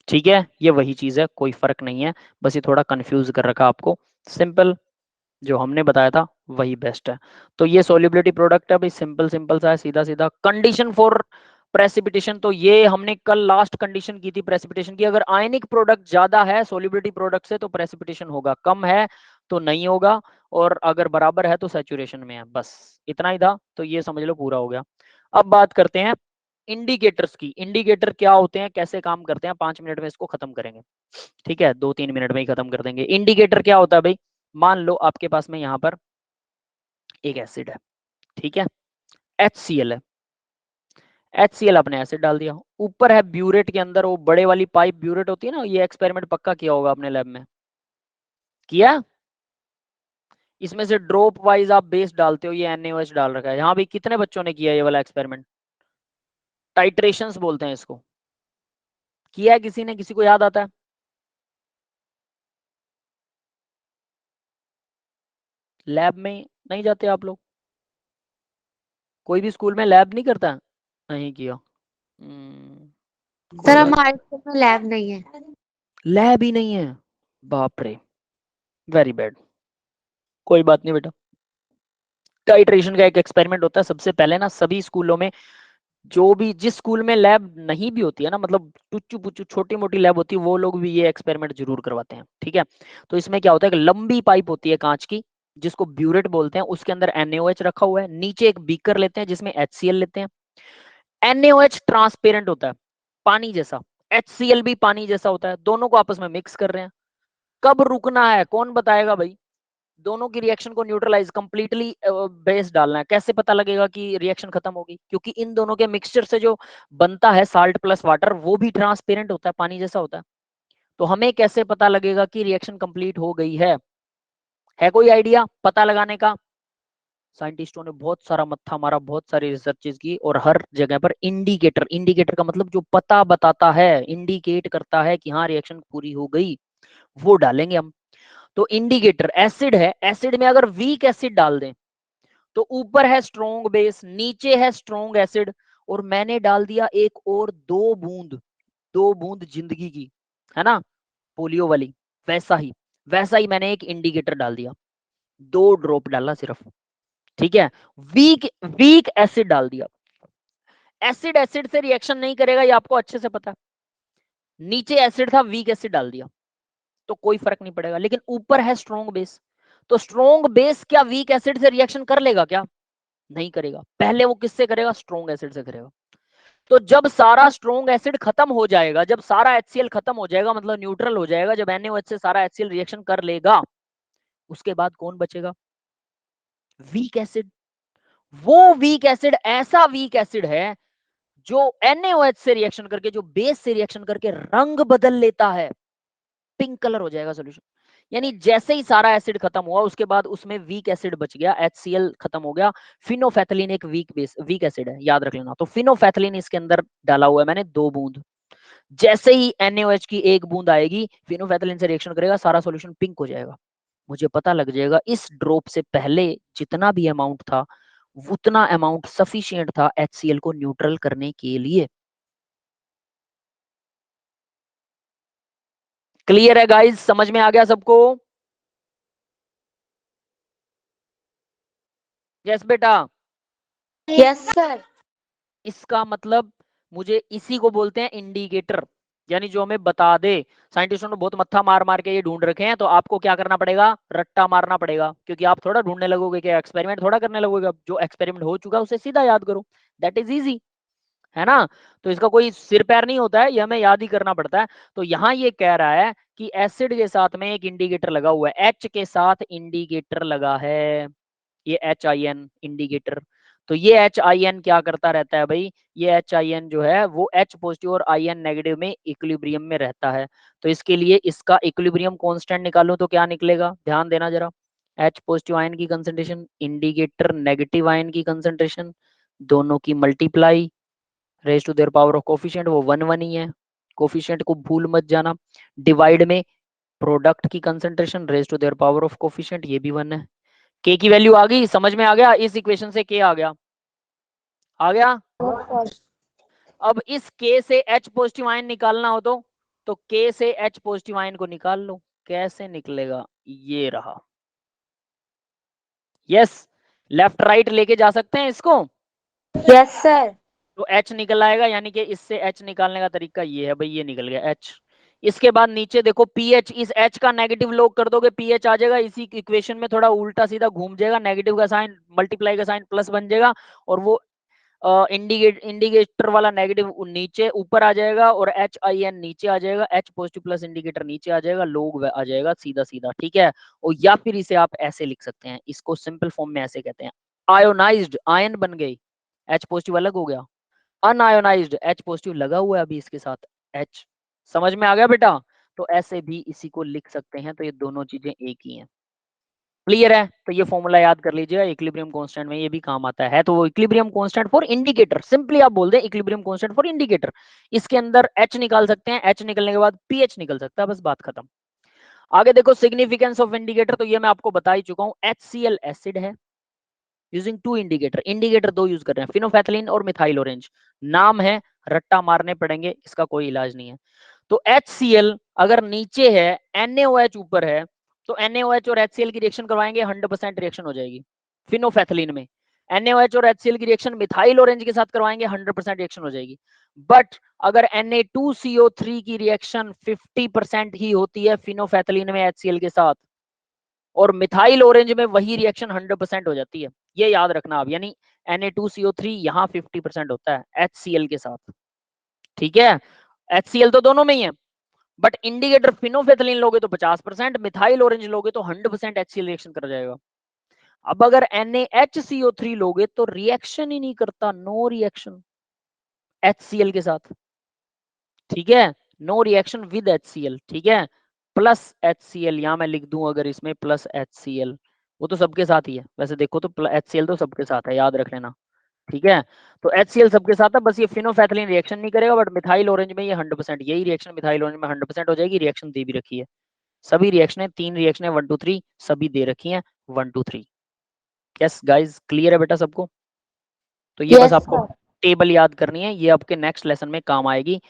ठीक है। ये वही चीज है, कोई फर्क नहीं है, बस ये थोड़ा कंफ्यूज कर रखा आपको। सिंपल जो हमने बताया था वही बेस्ट है। तो ये सोल्युबिलिटी प्रोडक्ट है भाई, सिंपल सिंपल सा है, सीधा सीधा। कंडीशन फॉर प्रेसिपिटेशन, तो ये हमने कल लास्ट कंडीशन की थी प्रेसिपिटेशन की, अगर आयनिक प्रोडक्ट ज्यादा है सोल्युबिलिटी प्रोडक्ट से तो प्रेसिपिटेशन होगा, कम है तो नहीं होगा, और अगर बराबर है तो सैचुरेशन में है, बस इतना ही था। तो ये समझ लो पूरा हो गया। अब बात करते हैं इंडिकेटर्स की। इंडिकेटर क्या होते हैं, कैसे काम करते हैं, 5 मिनट में इसको खत्म करेंगे, ठीक है, 2-3 मिनट में ही खत्म कर देंगे। इंडिकेटर क्या होता है भाई? मान लो आपके पास में यहाँ पर एक एसिड है, ठीक है, HCl है, HCl आपने एसिड डाल दिया, ऊपर है ब्यूरेट, के अंदर वो बड़े वाली पाइप ब्यूरेट होती है ना, ये एक्सपेरिमेंट पक्का किया होगा आपने लैब में, किया। इसमें से ड्रॉप वाइज आप बेस डालते हो, ये NaOH डाल रखा है यहाँ भी, कितने बच्चों ने किया ये वाला एक्सपेरिमेंट? टाइट्रेशंस बोलते हैं इसको, किया है किसी ने? किसी को याद आता है? लैब में नहीं जाते आप लोग? कोई भी स्कूल में लैब नहीं करता? नहीं किया? कोई
सर
बात,
हमारे स्कूल में लैब नहीं है।
लैब ही नहीं है, बाप रे, वेरी बैड। कोई बात नहीं बेटा, टाइट्रेशन का एक एक्सपेरिमेंट होता है सबसे पहले ना, सभी स्कूलों में, जो भी जिस स्कूल में लैब नहीं भी होती है ना, मतलब टुच्चू पुच्चू छोटी मोटी लैब होती है, वो लोग भी ये एक्सपेरिमेंट जरूर करवाते हैं, ठीक है। तो इसमें क्या होता है, एक लंबी पाइप होती है कांच की, जिसको ब्यूरेट बोलते हैं, उसके अंदर NaOH रखा हुआ है, नीचे एक बीकर लेते हैं जिसमें HCl लेते हैं। NaOH ट्रांसपेरेंट होता है, पानी जैसा, HCl भी पानी जैसा होता है, दोनों को आपस में मिक्स कर रहे हैं। कब रुकना है कौन बताएगा भाई? दोनों की रिएक्शन को न्यूट्रलाइज कंप्लीटली बेस डालना है, कैसे पता लगेगा कि रिएक्शन खत्म होगी? क्योंकि इन दोनों के मिक्सचर से जो बनता है साल्ट प्लस वाटर, वो भी ट्रांसपेरेंट होता है, पानी जैसा होता है। तो हमें कैसे पता लगेगा कि रिएक्शन कंप्लीट हो गई है कोई आइडिया पता लगाने का? साइंटिस्टों ने बहुत सारा मत्था मारा, बहुत सारी रिसर्चेस की, और हर जगह पर इंडिकेटर, इंडिकेटर का मतलब जो पता बताता है, इंडिकेट करता है कि हाँ रिएक्शन पूरी हो गई, वो डालेंगे हम। तो इंडिकेटर एसिड है, एसिड में अगर वीक एसिड डाल दें तो ऊपर है स्ट्रॉन्ग बेस, नीचे है स्ट्रॉन्ग एसिड, और मैंने डाल दिया एक और 2 बूंद, 2 बूंद जिंदगी की, है ना, पोलियो वाली, वैसा ही मैंने एक इंडिकेटर डाल दिया, 2 ड्रॉप डाला सिर्फ, ठीक है। वीक वीक एसिड डाल दिया, एसिड एसिड से रिएक्शन नहीं करेगा, ये आपको अच्छे से पता है। नीचे एसिड था, वीक एसिड डाल दिया तो कोई फर्क नहीं पड़ेगा, लेकिन ऊपर है स्ट्रॉन्ग बेस, तो स्ट्रॉन्ग बेस क्या वीक एसिड से रिएक्शन कर लेगा क्या? नहीं करेगा। पहले वो किससे करेगा? स्ट्रॉन्ग एसिड से करेगा। तो जब सारा स्ट्रॉन्ग एसिड खत्म हो जाएगा, जब सारा HCl खत्म हो जाएगा, मतलब न्यूट्रल हो जाएगा, जब NaOH से सारा HCl रिएक्शन कर लेगा, उसके बाद कौन बचेगा? Weak acid. वो वीक एसिड ऐसा वीक एसिड है जो NaOH से रिएक्शन करके, जो बेस से रिएक्शन करके रंग बदल लेता है, पिंक कलर हो जाएगा सॉल्यूशन। यानी जैसे ही सारा एसिड खत्म हुआ, उसके बाद उसमें वीक एसिड बच गया, HCl खत्म हो गया। फिनोफेथलीन एक वीक एसिड है, याद रख लेना। तो फिनोफेथलीन इसके अंदर डाला हुआ है मैंने 2 बूंद। जैसे ही NaOH की 1 बूंद आएगी, फिनोफेथलीन से रिएक्शन करेगा, सारा सॉल्यूशन पिंक हो जाएगा। मुझे पता लग जाएगा इस ड्रॉप से पहले जितना भी अमाउंट था, उतना अमाउंट सफिशिएंट था HCl को न्यूट्रल करने के लिए। क्लियर है गाइस? समझ में आ गया सबको? यस बेटा।
Yes sir.
इसका मतलब मुझे इसी को बोलते हैं इंडिकेटर, यानी जो हमें बता दे। साइंटिस्टों ने बहुत मत्था मार मार के ये ढूंढ रखे हैं, तो आपको क्या करना पड़ेगा? रट्टा मारना पड़ेगा, क्योंकि आप थोड़ा ढूंढने लगोगे, क्या एक्सपेरिमेंट थोड़ा करने लगोगे। जो एक्सपेरिमेंट हो चुका है उसे सीधा याद करो, दैट इज इजी, है ना। तो इसका कोई सिर पैर नहीं होता है, ये हमें याद ही करना पड़ता है। तो यहाँ ये कह रहा है कि एसिड के साथ में एक इंडिकेटर लगा हुआ है, H के साथ इंडिकेटर लगा है, ये HIN इंडिकेटर। तो ये HIN क्या करता रहता है भाई? ये HIN जो है वो H पॉजिटिव और IN नेगेटिव में इक्विलिब्रियम में रहता है। तो इसके लिए इसका इक्विलिब्रियम कांस्टेंट निकालो तो क्या निकलेगा? ध्यान देना जरा। H पॉजिटिव आयन की कंसंट्रेशन, इंडिकेटर नेगेटिव आयन की कंसंट्रेशन, दोनों की multiply, raise to their power of coefficient, वो 1 1 ही है, कोफिशिएंट को भूल मत जाना। डिवाइड में प्रोडक्ट की concentration, raise to their power of coefficient, ये भी 1 है। के की वैल्यू आ गई, समझ में आ गया? इस इक्वेशन से के आ गया, आ गया। अब इस के से H पॉजिटिव आयन निकालना हो तो के से H पॉजिटिव आयन को निकाल लो। कैसे निकलेगा? ये रहा। यस, लेफ्ट राइट लेके जा सकते हैं इसको।
Yes sir.
तो H निकल आएगा, यानी कि इससे H निकालने का तरीका ये है भाई, ये निकल गया H। इसके बाद नीचे देखो पीएच, इस H का नेगेटिव लोग कर दोगे, पीएच आ जाएगा। इसी इक्वेशन में थोड़ा उल्टा सीधा घूम जाएगा, नेगेटिव का साइन मल्टीप्लाई का साइन प्लस बन जाएगा, और वो इंडिकेटर वाला नेगेटिव नीचे ऊपर आ जाएगा, और HIN नीचे आ जाएगा, H पॉजिटिव प्लस इंडिकेटर नीचे आ जाएगा, लोग आ जाएगा सीधा सीधा, ठीक है। और या फिर इसे आप ऐसे लिख सकते हैं, इसको सिंपल फॉर्म में ऐसे कहते हैं, आयोनाइज्ड आयन बन गई, H पॉजिटिव अलग हो गया, अनआयोनाइज्ड H पॉजिटिव लगा हुआ है अभी इसके साथ H। समझ में आ गया बेटा? तो ऐसे भी इसी को लिख सकते हैं, तो ये दोनों चीजें एक ही हैं। क्लियर है? तो ये फॉर्मूला याद कर लीजिएगा, इक्विलिब्रियम कांस्टेंट में ये भी काम आता है। तो वो equilibrium constant for indicator, simply आप बोल दें इक्विलिब्रियम कांस्टेंट फॉर इंडिकेटर। इसके अंदर H निकाल सकते हैं, H निकलने के बाद पीएच निकल सकता है, बस बात खत्म। आगे देखो सिग्निफिकेंस ऑफ इंडिकेटर, तो ये मैं आपको बता ही चुका हूं, HCl एसिड है यूजिंग 2 इंडिकेटर, इंडिकेटर 2 यूज कर रहे हैं, फिनोफेथलीन और मिथाइल ऑरेंज। नाम है, रट्टा मारने पड़ेंगे, इसका कोई इलाज नहीं है। तो HCl अगर नीचे है, NaOH ऊपर है, तो NaOH और HCl की रिएक्शन करवाएंगे, 100% रिएक्शन हो जाएगी फिनोफेथलीन में। NaOH और HCl की रिएक्शन मिथाइल ऑरेंज के साथ करवाएंगे, 100% रिएक्शन हो जाएगी। बट अगर Na2CO3 की रिएक्शन 50% ही होती है फिनोफेथलीन में HCl के साथ, और मिथाइल ऑरेंज में वही रिएक्शन 100% हो जाती है, ये याद रखना आप। यानी Na2CO3 यहाँ 50% होता है HCl के साथ, ठीक है। HCl तो दोनों में ही है, बट इंडिकेटर फिनोफेथलीन लोगे तो 50%, मिथाइल ऑरेंज लोगे तो 100% HCl रिएक्शन कर जाएगा। अब अगर NaHCO3 लोगे तो रिएक्शन ही नहीं करता, नो रिएक्शन HCl के साथ, ठीक है, नो रिएक्शन विद HCl, ठीक है। प्लस HCl, यहां मैं लिख दूं अगर इसमें प्लस HCl, वो तो सबके साथ ही है वैसे देखो तो, HCl तो सबके साथ है, याद रख लेना, ठीक है। तो HCl सबके साथ है, बस ये फिनोफैथलीन रिएक्शन नहीं करेगा, बट मिथाइल ऑरेंज में ये 100% यही रिएक्शन मिथाइल ऑरेंज में 100% हो जाएगी। रिएक्शन दे भी रखी है, सभी रिएक्शनें 3 रिएक्शनें 1 2 3 सभी दे रखी हैं 1 2 3। यस गाइस, क्लियर है बेटा सबको? तो ये
Yes,
बस आपको
sir.
टेबल याद करनी है, ये आपके नेक्स्ट लेसन में काम आएगी।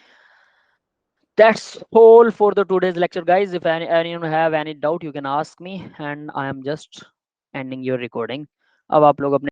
That's all for the today's lecture, guys. If anyone have any doubt, you can ask me, and I am just ending your recording. अब आप लोग अपने